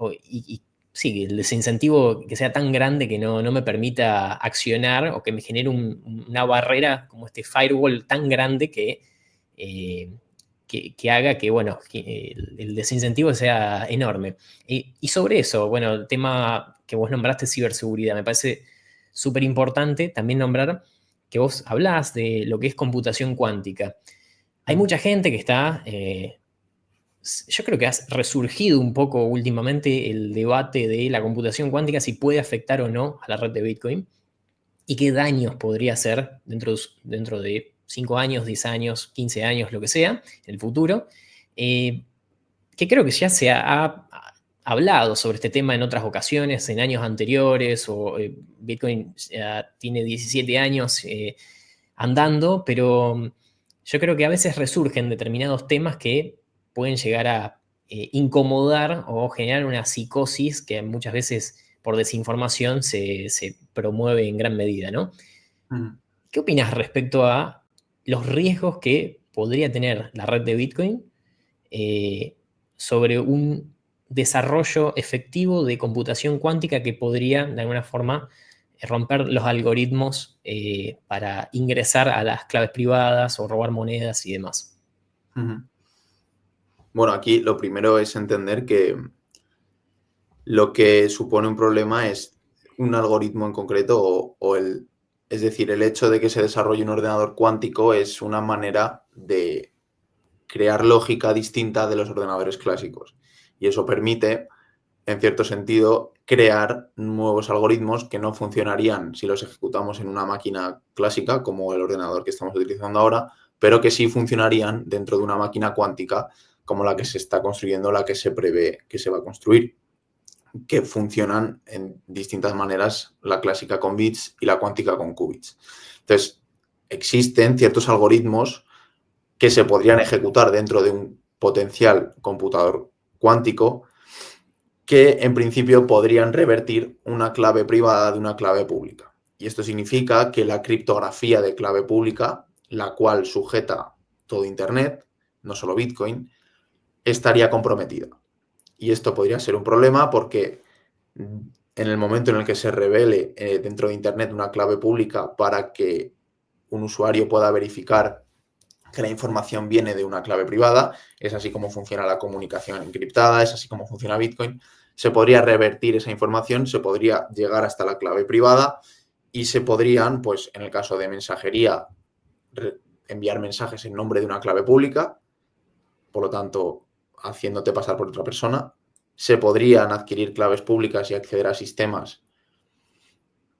sí, el desincentivo que sea tan grande que no me permita accionar o que me genere una barrera como este firewall tan grande que haga que, bueno, que el desincentivo sea enorme. Y sobre eso, bueno, el tema que vos nombraste, ciberseguridad, me parece súper importante también nombrar que vos hablás de lo que es computación cuántica. Hay mucha gente que está yo creo que ha resurgido un poco últimamente el debate de la computación cuántica, si puede afectar o no a la red de Bitcoin y qué daños podría hacer dentro de 5 años, 10 años, 15 años, lo que sea, en el futuro. Que creo que ya se ha hablado sobre este tema en otras ocasiones, en años anteriores, o Bitcoin tiene 17 años andando, pero yo creo que a veces resurgen determinados temas que pueden llegar a incomodar o generar una psicosis que muchas veces por desinformación se promueve en gran medida, ¿no? ¿Qué opinas respecto a los riesgos que podría tener la red de Bitcoin sobre un desarrollo efectivo de computación cuántica que podría, de alguna forma, romper los algoritmos para ingresar a las claves privadas o robar monedas y demás? Bueno, aquí lo primero es entender que lo que supone un problema es un algoritmo en concreto es decir, el hecho de que se desarrolle un ordenador cuántico es una manera de crear lógica distinta de los ordenadores clásicos. Y eso permite, en cierto sentido, crear nuevos algoritmos que no funcionarían si los ejecutamos en una máquina clásica, como el ordenador que estamos utilizando ahora, pero que sí funcionarían dentro de una máquina cuántica, como la que se está construyendo, la que se prevé que se va a construir, que funcionan en distintas maneras, la clásica con bits y la cuántica con qubits. Entonces, existen ciertos algoritmos que se podrían ejecutar dentro de un potencial computador cuántico que en principio podrían revertir una clave privada de una clave pública. Y esto significa que la criptografía de clave pública, la cual sujeta todo Internet, no solo Bitcoin, estaría comprometida. Y esto podría ser un problema porque en el momento en el que se revele dentro de Internet una clave pública para que un usuario pueda verificar que la información viene de una clave privada, es así como funciona la comunicación encriptada, es así como funciona Bitcoin, se podría revertir esa información, se podría llegar hasta la clave privada y se podrían, pues en el caso de mensajería, enviar mensajes en nombre de una clave pública, por lo tanto, haciéndote pasar por otra persona. Se podrían adquirir claves públicas y acceder a sistemas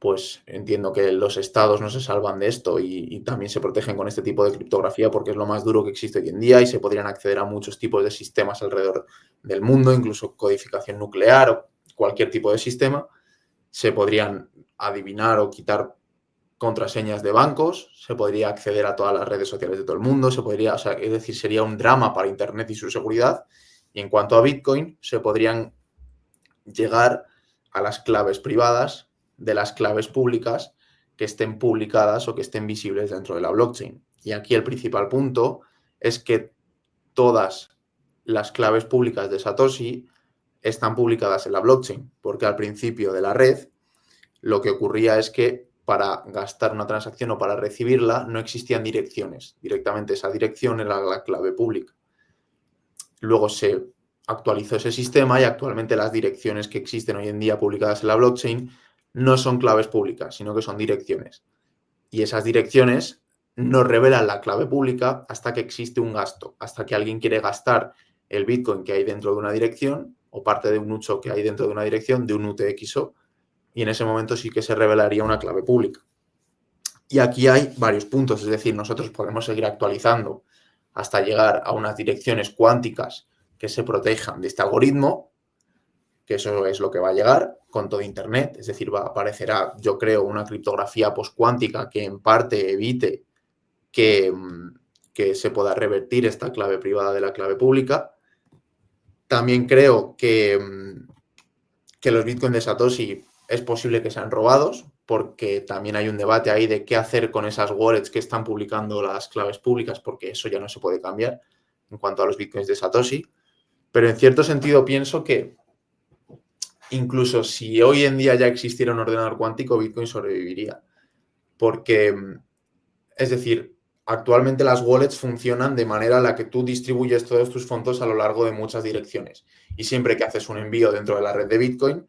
pues entiendo que los estados no se salvan de esto y también se protegen con este tipo de criptografía porque es lo más duro que existe hoy en día y se podrían acceder a muchos tipos de sistemas alrededor del mundo, incluso codificación nuclear o cualquier tipo de sistema. Se podrían adivinar o quitar contraseñas de bancos, se podría acceder a todas las redes sociales de todo el mundo, es decir, sería un drama para Internet y su seguridad. Y en cuanto a Bitcoin, se podrían llegar a las claves privadas de las claves públicas que estén publicadas o que estén visibles dentro de la blockchain. Y aquí el principal punto es que todas las claves públicas de Satoshi están publicadas en la blockchain, porque al principio de la red lo que ocurría es que para gastar una transacción o para recibirla no existían direcciones. Directamente esa dirección era la clave pública. Luego se actualizó ese sistema y actualmente las direcciones que existen hoy en día publicadas en la blockchain no son claves públicas, sino que son direcciones. Y esas direcciones no revelan la clave pública hasta que existe un gasto, hasta que alguien quiere gastar el Bitcoin que hay dentro de una dirección o parte de un uso que hay dentro de una dirección, de un UTXO, y en ese momento sí que se revelaría una clave pública. Y aquí hay varios puntos, es decir, nosotros podemos seguir actualizando hasta llegar a unas direcciones cuánticas que se protejan de este algoritmo, que eso es lo que va a llegar con todo Internet, es decir, aparecerá, yo creo, una criptografía postcuántica que en parte evite que se pueda revertir esta clave privada de la clave pública. También creo que los bitcoins de Satoshi es posible que sean robados, porque también hay un debate ahí de qué hacer con esas wallets que están publicando las claves públicas, porque eso ya no se puede cambiar en cuanto a los bitcoins de Satoshi. Pero en cierto sentido pienso que incluso si hoy en día ya existiera un ordenador cuántico, Bitcoin sobreviviría. Porque, es decir, actualmente las wallets funcionan de manera en la que tú distribuyes todos tus fondos a lo largo de muchas direcciones. Y siempre que haces un envío dentro de la red de Bitcoin,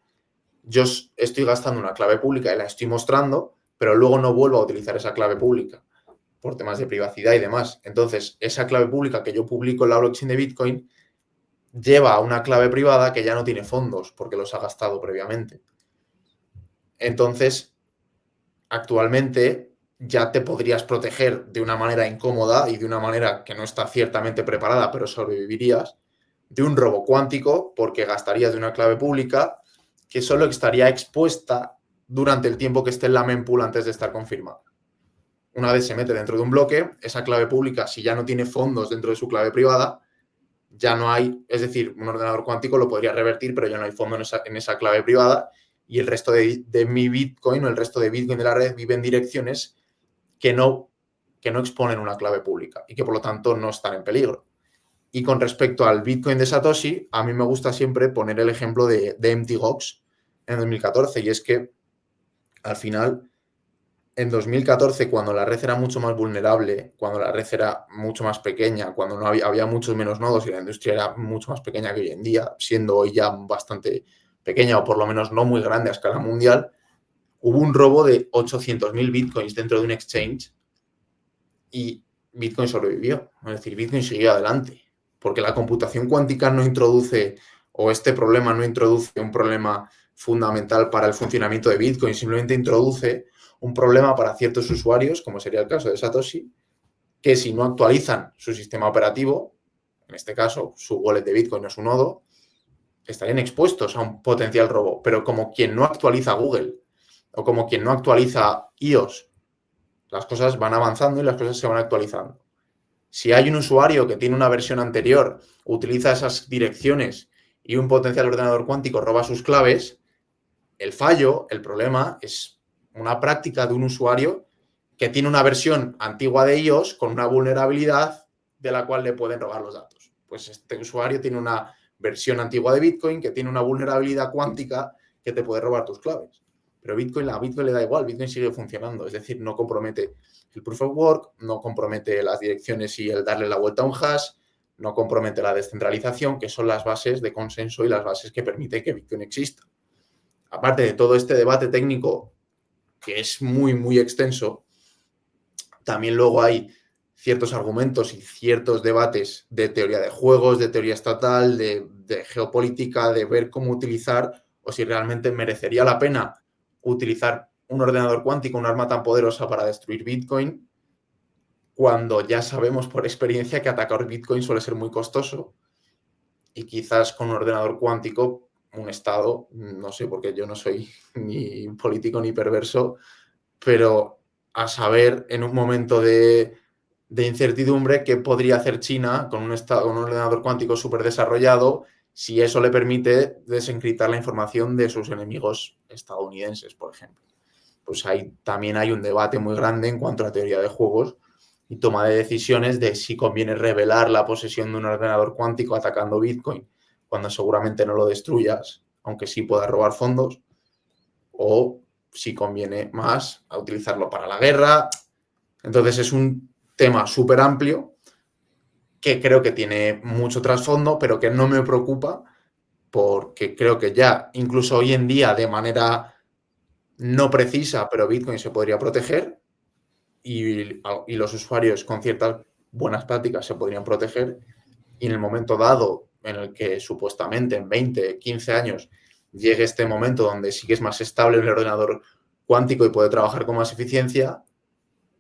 yo estoy gastando una clave pública y la estoy mostrando, pero luego no vuelvo a utilizar esa clave pública por temas de privacidad y demás. Entonces, esa clave pública que yo publico en la blockchain de Bitcoin lleva a una clave privada que ya no tiene fondos porque los ha gastado previamente. Entonces, actualmente ya te podrías proteger de una manera incómoda y de una manera que no está ciertamente preparada, pero sobrevivirías, de un robo cuántico porque gastarías de una clave pública que solo estaría expuesta durante el tiempo que esté en la mempool antes de estar confirmada. Una vez se mete dentro de un bloque, esa clave pública, si ya no tiene fondos dentro de su clave privada, ya no hay, es decir, un ordenador cuántico lo podría revertir, pero ya no hay fondo en esa clave privada y el resto de mi Bitcoin o el resto de Bitcoin de la red vive en direcciones que no exponen una clave pública y que por lo tanto no están en peligro. Y con respecto al Bitcoin de Satoshi, a mí me gusta siempre poner el ejemplo de Mt. Gox en 2014 y es que al final en 2014, cuando la red era mucho más vulnerable, cuando la red era mucho más pequeña, cuando no había muchos menos nodos y la industria era mucho más pequeña que hoy en día, siendo hoy ya bastante pequeña o por lo menos no muy grande a escala mundial, hubo un robo de 800.000 bitcoins dentro de un exchange y Bitcoin sobrevivió. Es decir, Bitcoin siguió adelante, porque la computación cuántica no introduce, o este problema no introduce un problema fundamental para el funcionamiento de Bitcoin, simplemente introduce un problema para ciertos usuarios, como sería el caso de Satoshi, que si no actualizan su sistema operativo, en este caso su wallet de Bitcoin o su nodo, estarían expuestos a un potencial robo. Pero como quien no actualiza Google o como quien no actualiza iOS, las cosas van avanzando y las cosas se van actualizando. Si hay un usuario que tiene una versión anterior, utiliza esas direcciones y un potencial ordenador cuántico roba sus claves, el fallo, el problema, es una práctica de un usuario que tiene una versión antigua de iOS con una vulnerabilidad de la cual le pueden robar los datos. Pues este usuario tiene una versión antigua de Bitcoin que tiene una vulnerabilidad cuántica que te puede robar tus claves. Pero a Bitcoin le da igual, Bitcoin sigue funcionando, es decir, no compromete el proof of work, no compromete las direcciones y el darle la vuelta a un hash, no compromete la descentralización, que son las bases de consenso y las bases que permiten que Bitcoin exista. Aparte de todo este debate técnico que es muy, muy extenso, también luego hay ciertos argumentos y ciertos debates de teoría de juegos, de teoría estatal, de geopolítica, de ver cómo utilizar o si realmente merecería la pena utilizar un ordenador cuántico, un arma tan poderosa para destruir Bitcoin, cuando ya sabemos por experiencia que atacar Bitcoin suele ser muy costoso y quizás con un ordenador cuántico, un Estado, no sé, porque yo no soy ni político ni perverso, pero a saber en un momento de incertidumbre qué podría hacer China con un ordenador cuántico súper desarrollado si eso le permite desencriptar la información de sus enemigos estadounidenses, por ejemplo. Pues ahí también hay un debate muy grande en cuanto a la teoría de juegos y toma de decisiones de si conviene revelar la posesión de un ordenador cuántico atacando Bitcoin cuando seguramente no lo destruyas, aunque sí pueda robar fondos, o si conviene más a utilizarlo para la guerra. Entonces es un tema súper amplio que creo que tiene mucho trasfondo, pero que no me preocupa porque creo que ya, incluso hoy en día, de manera no precisa, pero Bitcoin se podría proteger y los usuarios con ciertas buenas prácticas se podrían proteger. Y en el momento dado en el que supuestamente en 20, 15 años llegue este momento donde sí que es más estable el ordenador cuántico y puede trabajar con más eficiencia,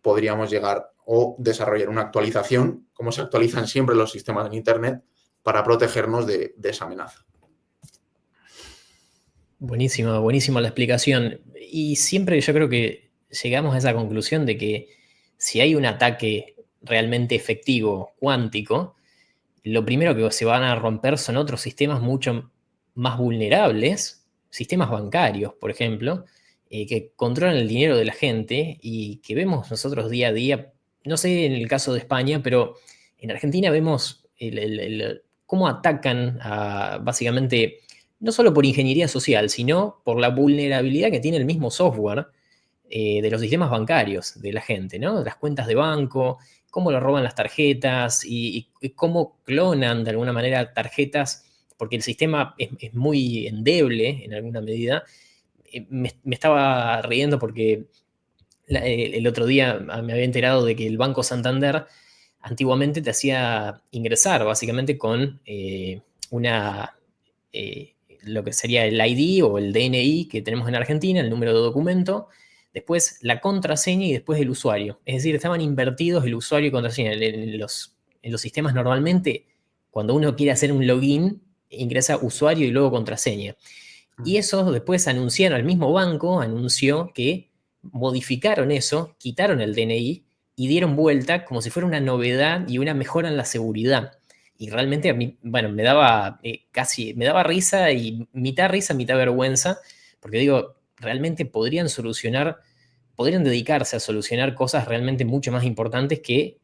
podríamos llegar o desarrollar una actualización, como se actualizan siempre los sistemas en Internet, para protegernos de esa amenaza. Buenísima, buenísima la explicación. Y siempre yo creo que llegamos a esa conclusión de que si hay un ataque realmente efectivo cuántico, lo primero que se van a romper son otros sistemas mucho más vulnerables, sistemas bancarios, por ejemplo, que controlan el dinero de la gente y que vemos nosotros día a día, no sé en el caso de España, pero en Argentina vemos cómo atacan básicamente, no solo por ingeniería social, sino por la vulnerabilidad que tiene el mismo software de los sistemas bancarios de la gente, ¿no? Las cuentas de banco, cómo le roban las tarjetas y cómo clonan de alguna manera tarjetas, porque el sistema es muy endeble en alguna medida. Me estaba riendo porque el otro día me había enterado de que el Banco Santander antiguamente te hacía ingresar básicamente con una, lo que sería el ID o el DNI que tenemos en Argentina, el número de documento, después la contraseña y después el usuario. Es decir, estaban invertidos el usuario y contraseña. En los sistemas normalmente, cuando uno quiere hacer un login, ingresa usuario y luego contraseña. Y eso después anunciaron, al mismo banco anunció que modificaron eso, quitaron el DNI y dieron vuelta como si fuera una novedad y una mejora en la seguridad. Y realmente a mí, bueno, me daba me daba risa y mitad vergüenza, porque digo, realmente podrían dedicarse a solucionar cosas realmente mucho más importantes que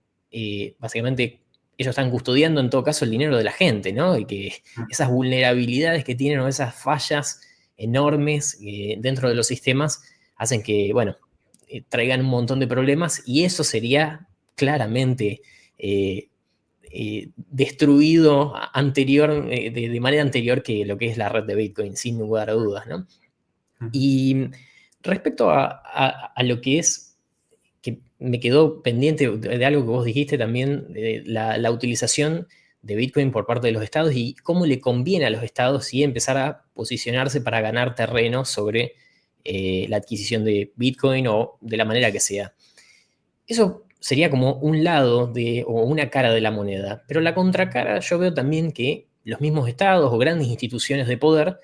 básicamente ellos están custodiando en todo caso el dinero de la gente, ¿no? Y que esas vulnerabilidades que tienen o esas fallas enormes dentro de los sistemas hacen que, bueno, traigan un montón de problemas y eso sería claramente destruido de manera anterior que lo que es la red de Bitcoin, sin lugar a dudas, ¿no? Y respecto a lo que es, que me quedó pendiente de algo que vos dijiste también, de la utilización de Bitcoin por parte de los estados y cómo le conviene a los estados sí empezar a posicionarse para ganar terreno sobre la adquisición de Bitcoin o de la manera que sea. Eso sería como un lado o una cara de la moneda, pero la contracara yo veo también que los mismos estados o grandes instituciones de poder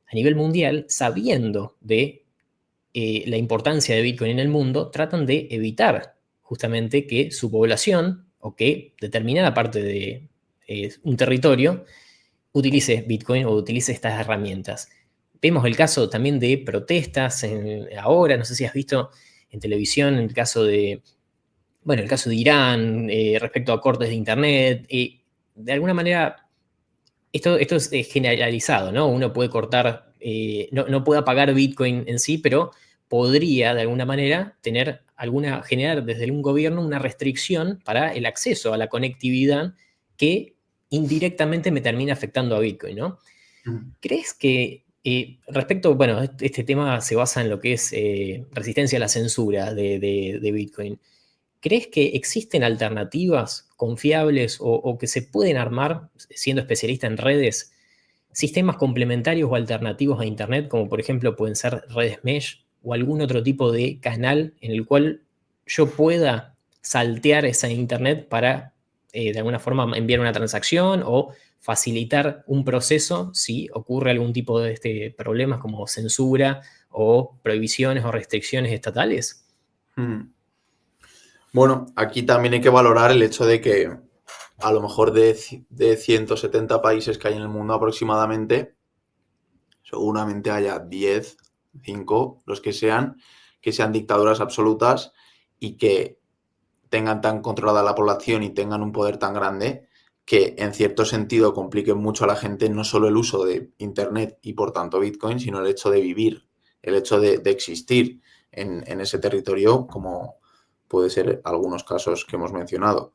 a nivel mundial, sabiendo de la importancia de Bitcoin en el mundo, tratan de evitar justamente que su población o que determinada parte de un territorio utilice Bitcoin o utilice estas herramientas. Vemos el caso también de protestas ahora, no sé si has visto en televisión el caso de Irán respecto a cortes de Internet. De alguna manera, esto es generalizado, ¿no? Uno puede cortar, no puede pagar Bitcoin en sí, pero podría de alguna manera generar desde un gobierno una restricción para el acceso a la conectividad que indirectamente me termina afectando a Bitcoin, ¿no? ¿Crees que bueno, este tema se basa en lo que es resistencia a la censura de Bitcoin? ¿Crees que existen alternativas confiables o que se pueden armar, siendo especialista en redes, sistemas complementarios o alternativos a Internet, como por ejemplo pueden ser redes mesh, o algún otro tipo de canal en el cual yo pueda saltear esa internet para de alguna forma enviar una transacción o facilitar un proceso si ocurre algún tipo de problemas como censura o prohibiciones o restricciones estatales? Mm. Bueno, aquí también hay que valorar el hecho de que a lo mejor de 170 países que hay en el mundo aproximadamente, seguramente haya 10, 5, los que sean dictaduras absolutas y que tengan tan controlada la población y tengan un poder tan grande que en cierto sentido compliquen mucho a la gente no solo el uso de Internet y por tanto Bitcoin, sino el hecho de vivir, el hecho de existir en ese territorio, como puede ser algunos casos que hemos mencionado.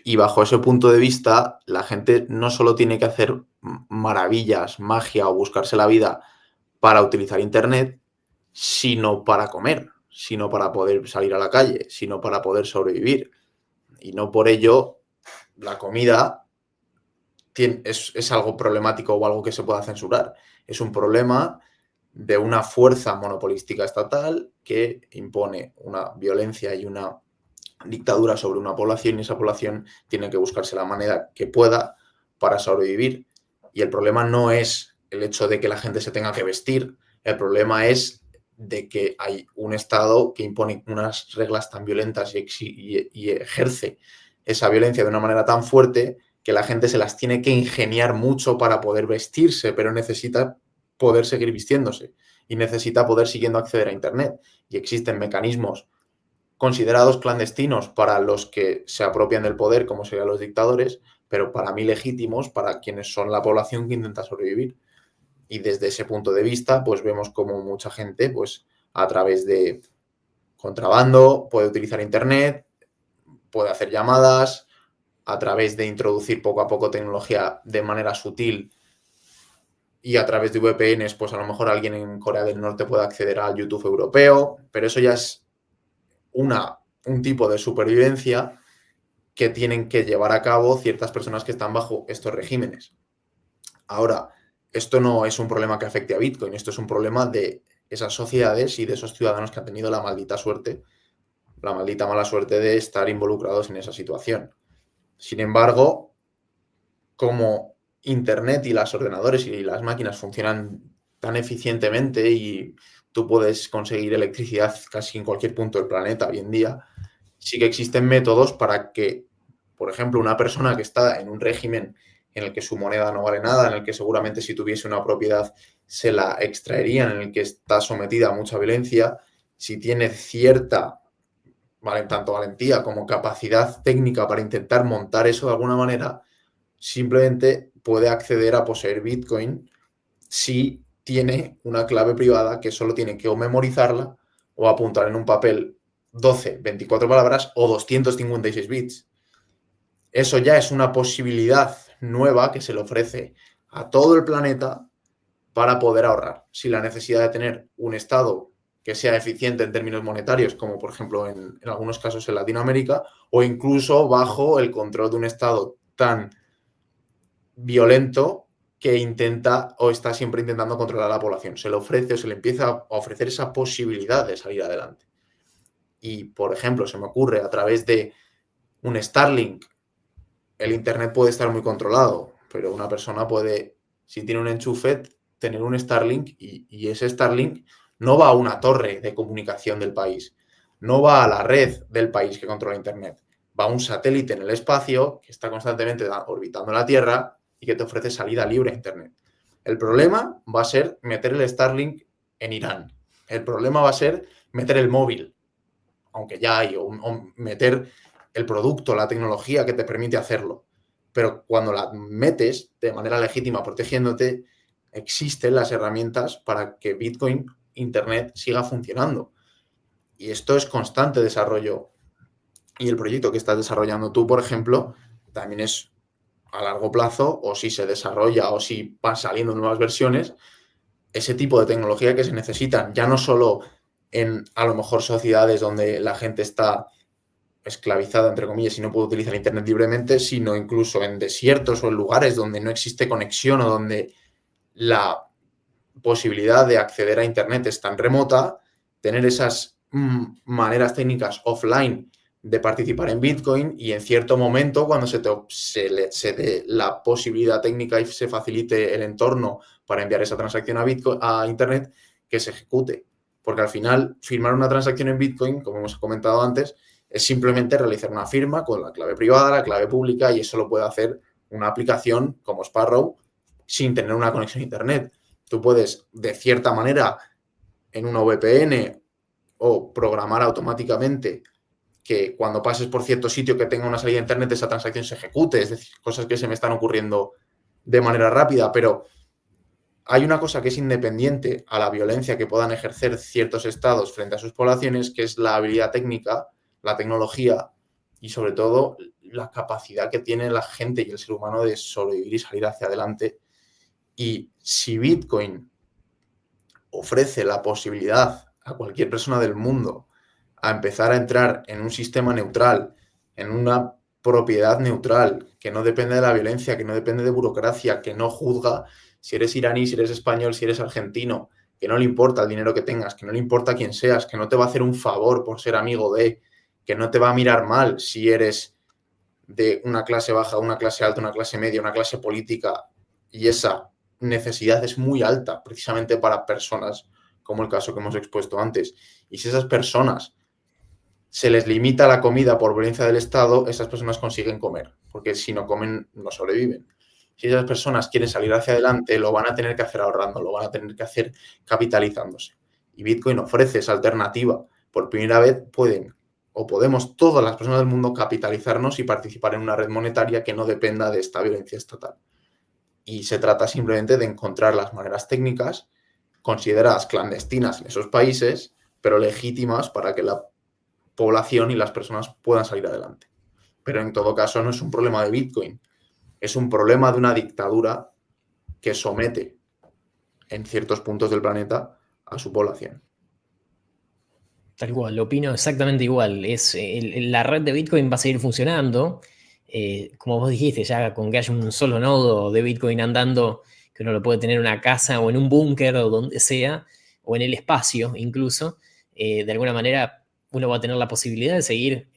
Y bajo ese punto de vista, la gente no solo tiene que hacer maravillas, magia o buscarse la vida para utilizar Internet, sino para comer, sino para poder salir a la calle, sino para poder sobrevivir. Y no por ello la comida es algo problemático o algo que se pueda censurar. Es un problema de una fuerza monopolística estatal que impone una violencia y una dictadura sobre una población y esa población tiene que buscarse la manera que pueda para sobrevivir. Y el problema no es el hecho de que la gente se tenga que vestir, el problema es de que hay un Estado que impone unas reglas tan violentas y ejerce esa violencia de una manera tan fuerte que la gente se las tiene que ingeniar mucho para poder vestirse, pero necesita poder seguir vistiéndose y necesita poder siguiendo acceder a Internet. Y existen mecanismos considerados clandestinos para los que se apropian del poder, como serían los dictadores, pero para mí legítimos para quienes son la población que intenta sobrevivir. Y desde ese punto de vista, pues vemos como mucha gente, pues a través de contrabando, puede utilizar Internet, puede hacer llamadas, a través de introducir poco a poco tecnología de manera sutil y a través de VPNs, pues a lo mejor alguien en Corea del Norte puede acceder al YouTube europeo, pero eso ya es un tipo de supervivencia que tienen que llevar a cabo ciertas personas que están bajo estos regímenes. Ahora, esto no es un problema que afecte a Bitcoin, esto es un problema de esas sociedades y de esos ciudadanos que han tenido la maldita suerte, la maldita mala suerte de estar involucrados en esa situación. Sin embargo, como Internet y los ordenadores y las máquinas funcionan tan eficientemente y tú puedes conseguir electricidad casi en cualquier punto del planeta hoy en día, sí que existen métodos para que, por ejemplo, una persona que está en un régimen en el que su moneda no vale nada, en el que seguramente si tuviese una propiedad se la extraerían, en el que está sometida a mucha violencia, si tiene cierta, tanto valentía como capacidad técnica para intentar montar eso de alguna manera, simplemente puede acceder a poseer Bitcoin si tiene una clave privada que solo tiene que o memorizarla o apuntar en un papel 12, 24 palabras o 256 bits. Eso ya es una posibilidad nueva que se le ofrece a todo el planeta para poder ahorrar. Si la necesidad de tener un Estado que sea eficiente en términos monetarios, como por ejemplo en algunos casos en Latinoamérica, o incluso bajo el control de un Estado tan violento que intenta o está siempre intentando controlar a la población. Se le ofrece o se le empieza a ofrecer esa posibilidad de salir adelante. Y, por ejemplo, se me ocurre a través de un Starlink, el Internet puede estar muy controlado, pero una persona puede, si tiene un enchufe, tener un Starlink y ese Starlink no va a una torre de comunicación del país, no va a la red del país que controla Internet, va a un satélite en el espacio que está constantemente orbitando la Tierra y que te ofrece salida libre a Internet. El problema va a ser meter el Starlink en Irán. El problema va a ser meter el móvil, aunque ya hay, o meter el producto, la tecnología que te permite hacerlo. Pero cuando la metes de manera legítima protegiéndote, existen las herramientas para que Bitcoin, Internet, siga funcionando. Y esto es constante desarrollo. Y el proyecto que estás desarrollando tú, por ejemplo, también es a largo plazo, o si se desarrolla o si van saliendo nuevas versiones, ese tipo de tecnología que se necesitan, ya no solo en a lo mejor sociedades donde la gente está esclavizada, entre comillas, y no puede utilizar Internet libremente, sino incluso en desiertos o en lugares donde no existe conexión o donde la posibilidad de acceder a Internet es tan remota tener esas maneras técnicas offline de participar en Bitcoin, y en cierto momento, cuando se dé la posibilidad técnica y se facilite el entorno para enviar esa transacción a Internet, que se ejecute. Porque al final, firmar una transacción en Bitcoin, como hemos comentado antes, es simplemente realizar una firma con la clave privada, la clave pública, y eso lo puede hacer una aplicación como Sparrow sin tener una conexión a Internet. Tú puedes, de cierta manera, en una VPN o programar automáticamente que cuando pases por cierto sitio que tenga una salida a Internet, esa transacción se ejecute. Es decir, cosas que se me están ocurriendo de manera rápida, pero hay una cosa que es independiente a la violencia que puedan ejercer ciertos estados frente a sus poblaciones, que es la habilidad técnica, la tecnología y sobre todo la capacidad que tiene la gente y el ser humano de sobrevivir y salir hacia adelante. Y si Bitcoin ofrece la posibilidad a cualquier persona del mundo a empezar a entrar en un sistema neutral, en una propiedad neutral, que no depende de la violencia, que no depende de burocracia, que no juzga si eres iraní, si eres español, si eres argentino, que no le importa el dinero que tengas, que no le importa quién seas, que no te va a hacer un favor por ser amigo de, que no te va a mirar mal si eres de una clase baja, una clase alta, una clase media, una clase política, y esa necesidad es muy alta precisamente para personas como el caso que hemos expuesto antes. Y si esas personas se les limita la comida por violencia del Estado, esas personas consiguen comer, porque si no comen no sobreviven. Si esas personas quieren salir hacia adelante, lo van a tener que hacer ahorrando, lo van a tener que hacer capitalizándose. Y Bitcoin ofrece esa alternativa. Por primera vez podemos todas las personas del mundo capitalizarnos y participar en una red monetaria que no dependa de esta violencia estatal. Y se trata simplemente de encontrar las maneras técnicas consideradas clandestinas en esos países, pero legítimas para que la población y las personas puedan salir adelante. Pero en todo caso no es un problema de Bitcoin, es un problema de una dictadura que somete en ciertos puntos del planeta a su población. Tal cual, lo opino exactamente igual. La red de Bitcoin va a seguir funcionando. Como vos dijiste, ya con que haya un solo nodo de Bitcoin andando, que uno lo puede tener en una casa o en un búnker o donde sea, o en el espacio incluso, de alguna manera uno va a tener la posibilidad de seguir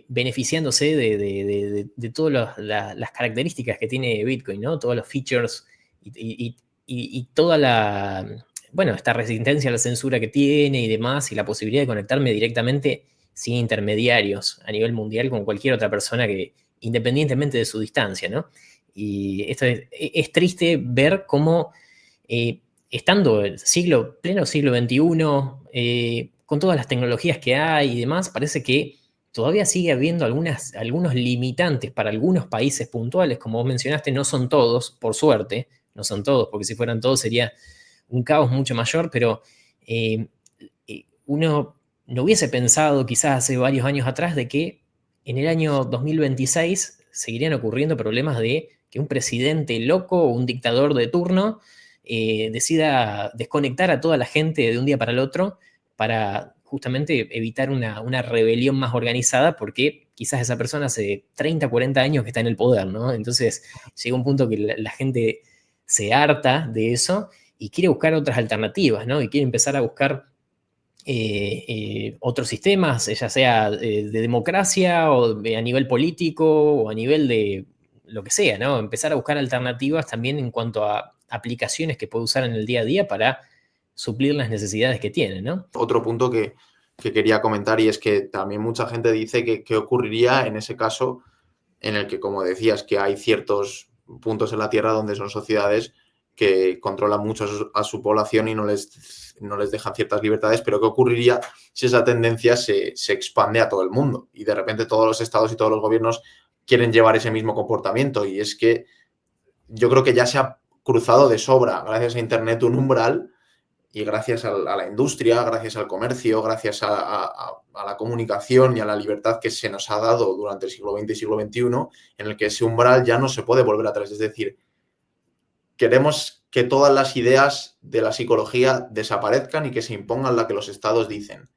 beneficiándose de todas las características que tiene Bitcoin, ¿no? Todos los features y toda bueno, esta resistencia a la censura que tiene y demás, y la posibilidad de conectarme directamente sin intermediarios a nivel mundial con cualquier otra persona que, independientemente de su distancia, ¿no? Y esto es triste ver cómo, estando en pleno siglo XXI, con todas las tecnologías que hay y demás, parece que todavía sigue habiendo algunos limitantes para algunos países puntuales, como vos mencionaste, no son todos, por suerte, no son todos, porque si fueran todos sería un caos mucho mayor, pero uno no hubiese pensado quizás hace varios años atrás de que en el año 2026 seguirían ocurriendo problemas de que un presidente loco o un dictador de turno decida desconectar a toda la gente de un día para el otro para justamente evitar una rebelión más organizada, porque quizás esa persona hace 30, 40 años que está en el poder, ¿no? Entonces llega un punto que la gente se harta de eso y quiere buscar otras alternativas, ¿no? Y quiere empezar a buscar otros sistemas, ya sea de democracia o a nivel político o a nivel de lo que sea, ¿no? Empezar a buscar alternativas también en cuanto a aplicaciones que puede usar en el día a día para suplir las necesidades que tiene, ¿no? Otro punto que quería comentar, y es que también mucha gente dice que qué ocurriría en ese caso en el que, como decías, que hay ciertos puntos en la Tierra donde son sociedades que controlan mucho a su población y no les dejan ciertas libertades, pero ¿qué ocurriría si esa tendencia se expande a todo el mundo y de repente todos los estados y todos los gobiernos quieren llevar ese mismo comportamiento? Y es que yo creo que ya se ha cruzado de sobra, gracias a Internet, un umbral, y gracias a la industria, gracias al comercio, gracias a la comunicación y a la libertad que se nos ha dado durante el siglo XX y siglo XXI, en el que ese umbral ya no se puede volver atrás. Es decir, queremos que todas las ideas de la psicología desaparezcan y que se impongan la que los estados dicen.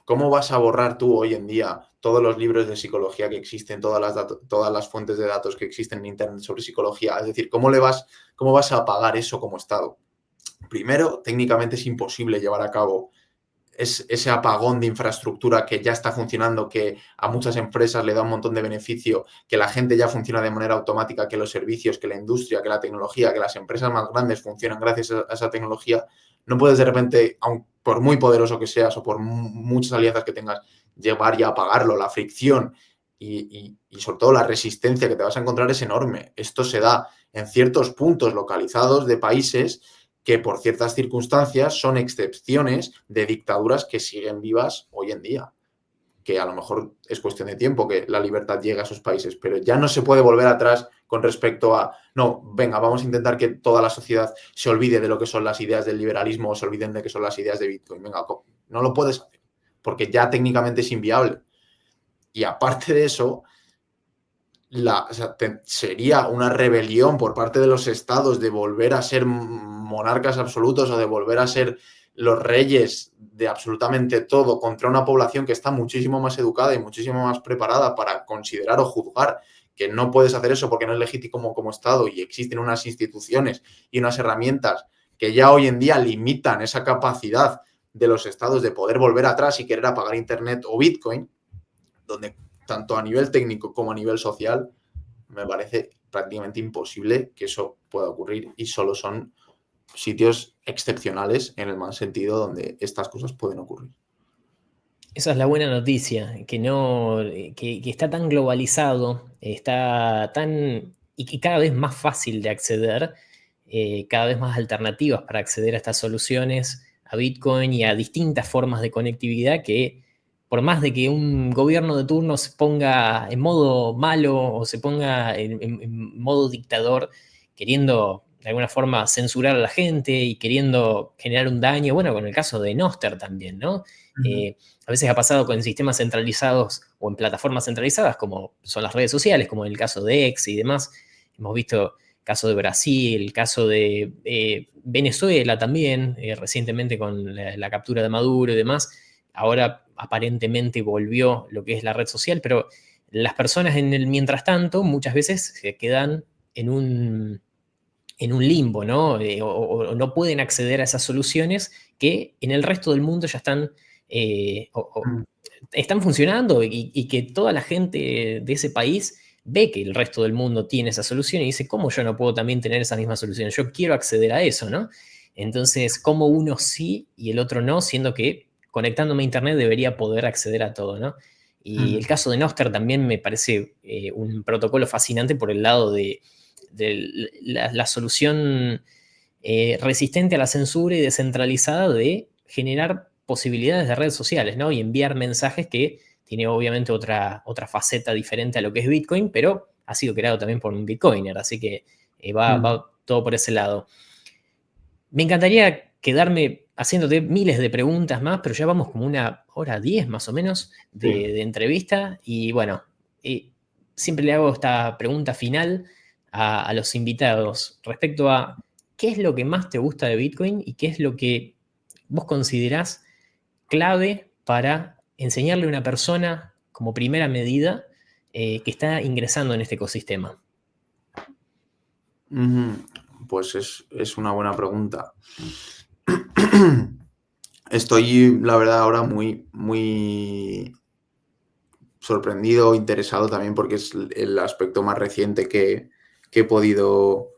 ¿Cómo vas a borrar tú hoy en día todos los libros de psicología que existen, todas las fuentes de datos que existen en Internet sobre psicología? Es decir, ¿cómo vas a apagar eso como estado? Primero, técnicamente es imposible llevar a cabo ese apagón de infraestructura que ya está funcionando, que a muchas empresas le da un montón de beneficio, que la gente ya funciona de manera automática, que los servicios, que la industria, que la tecnología, que las empresas más grandes funcionan gracias a esa tecnología, no puedes de repente, aun por muy poderoso que seas o por muchas alianzas que tengas, llevar ya a apagarlo. La fricción y sobre todo la resistencia que te vas a encontrar es enorme. Esto se da en ciertos puntos localizados de países que por ciertas circunstancias son excepciones de dictaduras que siguen vivas hoy en día, que a lo mejor es cuestión de tiempo que la libertad llegue a esos países, pero ya no se puede volver atrás con respecto a, no, venga, vamos a intentar que toda la sociedad se olvide de lo que son las ideas del liberalismo o se olviden de que son las ideas de Bitcoin. Venga, no lo puedes hacer, porque ya técnicamente es inviable. Y aparte de eso, sería una rebelión por parte de los estados de volver a ser monarcas absolutos o de volver a ser los reyes de absolutamente todo contra una población que está muchísimo más educada y muchísimo más preparada para considerar o juzgar que no puedes hacer eso porque no es legítimo como Estado y existen unas instituciones y unas herramientas que ya hoy en día limitan esa capacidad de los estados de poder volver atrás y querer apagar Internet o Bitcoin, donde tanto a nivel técnico como a nivel social, me parece prácticamente imposible que eso pueda ocurrir y solo son sitios excepcionales en el mal sentido donde estas cosas pueden ocurrir. Esa es la buena noticia, que no, que está tan globalizado, está tan y que cada vez más fácil de acceder, cada vez más alternativas para acceder a estas soluciones, a Bitcoin y a distintas formas de conectividad que por más de que un gobierno de turno se ponga en modo malo o se ponga en modo dictador, queriendo de alguna forma censurar a la gente y queriendo generar un daño, bueno, con el caso de Nostr también, ¿no? A veces ha pasado con sistemas centralizados o en plataformas centralizadas, como son las redes sociales, como en el caso de X y demás. Hemos visto el caso de Brasil, el caso de Venezuela también, recientemente con la captura de Maduro y demás. Ahora aparentemente volvió lo que es la red social, pero las personas en el mientras tanto muchas veces se quedan en un limbo, ¿no? O no pueden acceder a esas soluciones que en el resto del mundo ya están funcionando y que toda la gente de ese país ve que el resto del mundo tiene esa solución y dice, ¿cómo yo no puedo también tener esa misma solución? Yo quiero acceder a eso, ¿no? Entonces, ¿cómo uno sí y el otro no? Siendo que conectándome a Internet debería poder acceder a todo, ¿no? Y el caso de Nostr también me parece un protocolo fascinante por el lado de la solución resistente a la censura y descentralizada de generar posibilidades de redes sociales, ¿no? Y enviar mensajes que tiene obviamente otra faceta diferente a lo que es Bitcoin, pero ha sido creado también por un Bitcoiner, así que va todo por ese lado. Me encantaría quedarme haciéndote miles de preguntas más, pero ya vamos como 1:10 más o menos de entrevista y bueno, siempre le hago esta pregunta final a los invitados respecto a qué es lo que más te gusta de Bitcoin y qué es lo que vos considerás clave para enseñarle a una persona como primera medida que está ingresando en este ecosistema. Pues es una buena pregunta. Estoy, la verdad, ahora muy, muy sorprendido, interesado también porque es el aspecto más reciente que he podido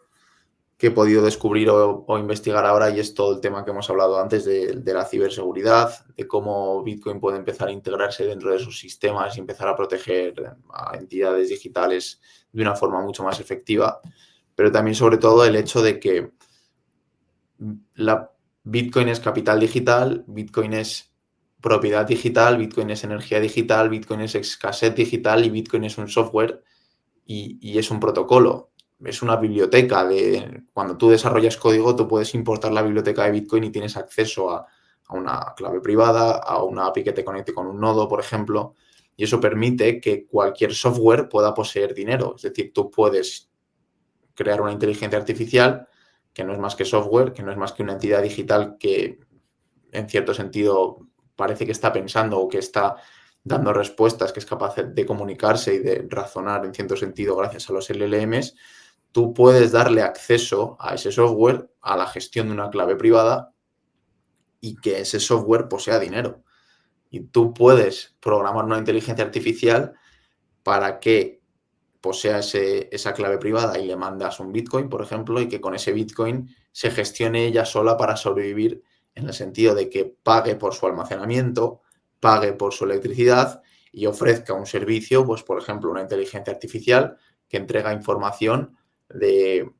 descubrir o investigar ahora y es todo el tema que hemos hablado antes de la ciberseguridad, de cómo Bitcoin puede empezar a integrarse dentro de sus sistemas y empezar a proteger a entidades digitales de una forma mucho más efectiva, pero también sobre todo el hecho de que Bitcoin es capital digital, Bitcoin es propiedad digital, Bitcoin es energía digital, Bitcoin es escasez digital y Bitcoin es un software y es un protocolo. Es una biblioteca cuando tú desarrollas código, tú puedes importar la biblioteca de Bitcoin y tienes acceso a una clave privada, a una API que te conecte con un nodo, por ejemplo, y eso permite que cualquier software pueda poseer dinero. Es decir, tú puedes crear una inteligencia artificial que no es más que software, que no es más que una entidad digital que en cierto sentido parece que está pensando o que está dando respuestas, que es capaz de comunicarse y de razonar en cierto sentido gracias a los LLMs, tú puedes darle acceso a ese software, a la gestión de una clave privada y que ese software posea dinero. Y tú puedes programar una inteligencia artificial para que posea esa clave privada y le mandas un Bitcoin, por ejemplo, y que con ese Bitcoin se gestione ella sola para sobrevivir, en el sentido de que pague por su almacenamiento, pague por su electricidad y ofrezca un servicio, pues por ejemplo, una inteligencia artificial que entrega información de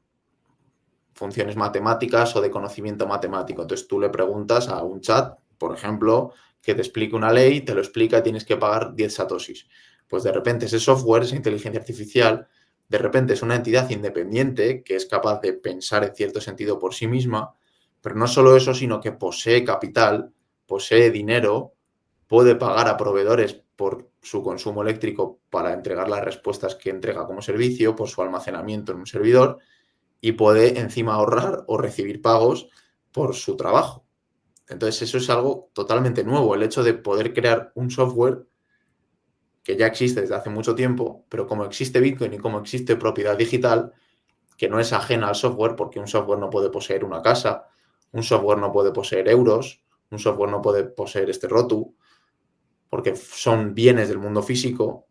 funciones matemáticas o de conocimiento matemático. Entonces tú le preguntas a un chat, por ejemplo, que te explique una ley, te lo explica y tienes que pagar 10 satoshis. Pues de repente ese software, esa inteligencia artificial, de repente es una entidad independiente que es capaz de pensar en cierto sentido por sí misma, pero no solo eso, sino que posee capital, posee dinero, puede pagar a proveedores por su consumo eléctrico para entregar las respuestas que entrega como servicio, por su almacenamiento en un servidor, y puede encima ahorrar o recibir pagos por su trabajo. Entonces eso es algo totalmente nuevo, el hecho de poder crear un software que ya existe desde hace mucho tiempo, pero como existe Bitcoin y como existe propiedad digital, que no es ajena al software, porque un software no puede poseer una casa, un software no puede poseer euros, un software no puede poseer este ROTU, porque son bienes del mundo físico,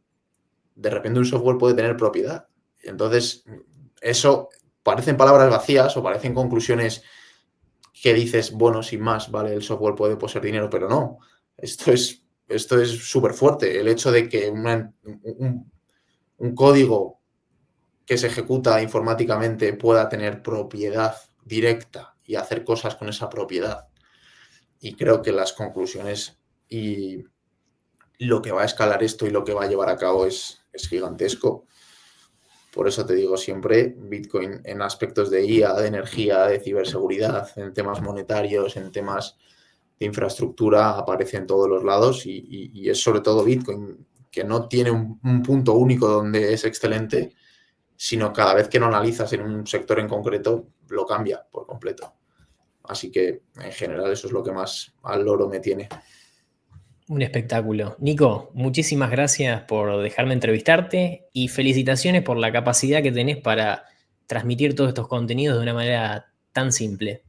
de repente un software puede tener propiedad. Entonces, eso parecen palabras vacías o parecen conclusiones que dices, bueno, sin más, vale, el software puede poseer dinero, pero no. Esto es súper fuerte. El hecho de que un código que se ejecuta informáticamente pueda tener propiedad directa y hacer cosas con esa propiedad. Y creo que las conclusiones y lo que va a escalar esto y lo que va a llevar a cabo es gigantesco. Por eso te digo siempre, Bitcoin en aspectos de IA, de energía, de ciberseguridad, en temas monetarios, en temas de infraestructura, aparece en todos los lados y es sobre todo Bitcoin, que no tiene un punto único donde es excelente, sino cada vez que lo analizas en un sector en concreto, lo cambia por completo. Así que en general eso es lo que más al loro me tiene. Un espectáculo. Nico, muchísimas gracias por dejarme entrevistarte y felicitaciones por la capacidad que tenés para transmitir todos estos contenidos de una manera tan simple.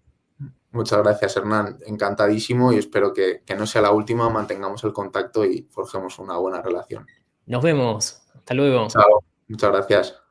Muchas gracias, Hernán. Encantadísimo y espero que no sea la última, mantengamos el contacto y forjemos una buena relación. Nos vemos. Hasta luego. Chao. Muchas gracias.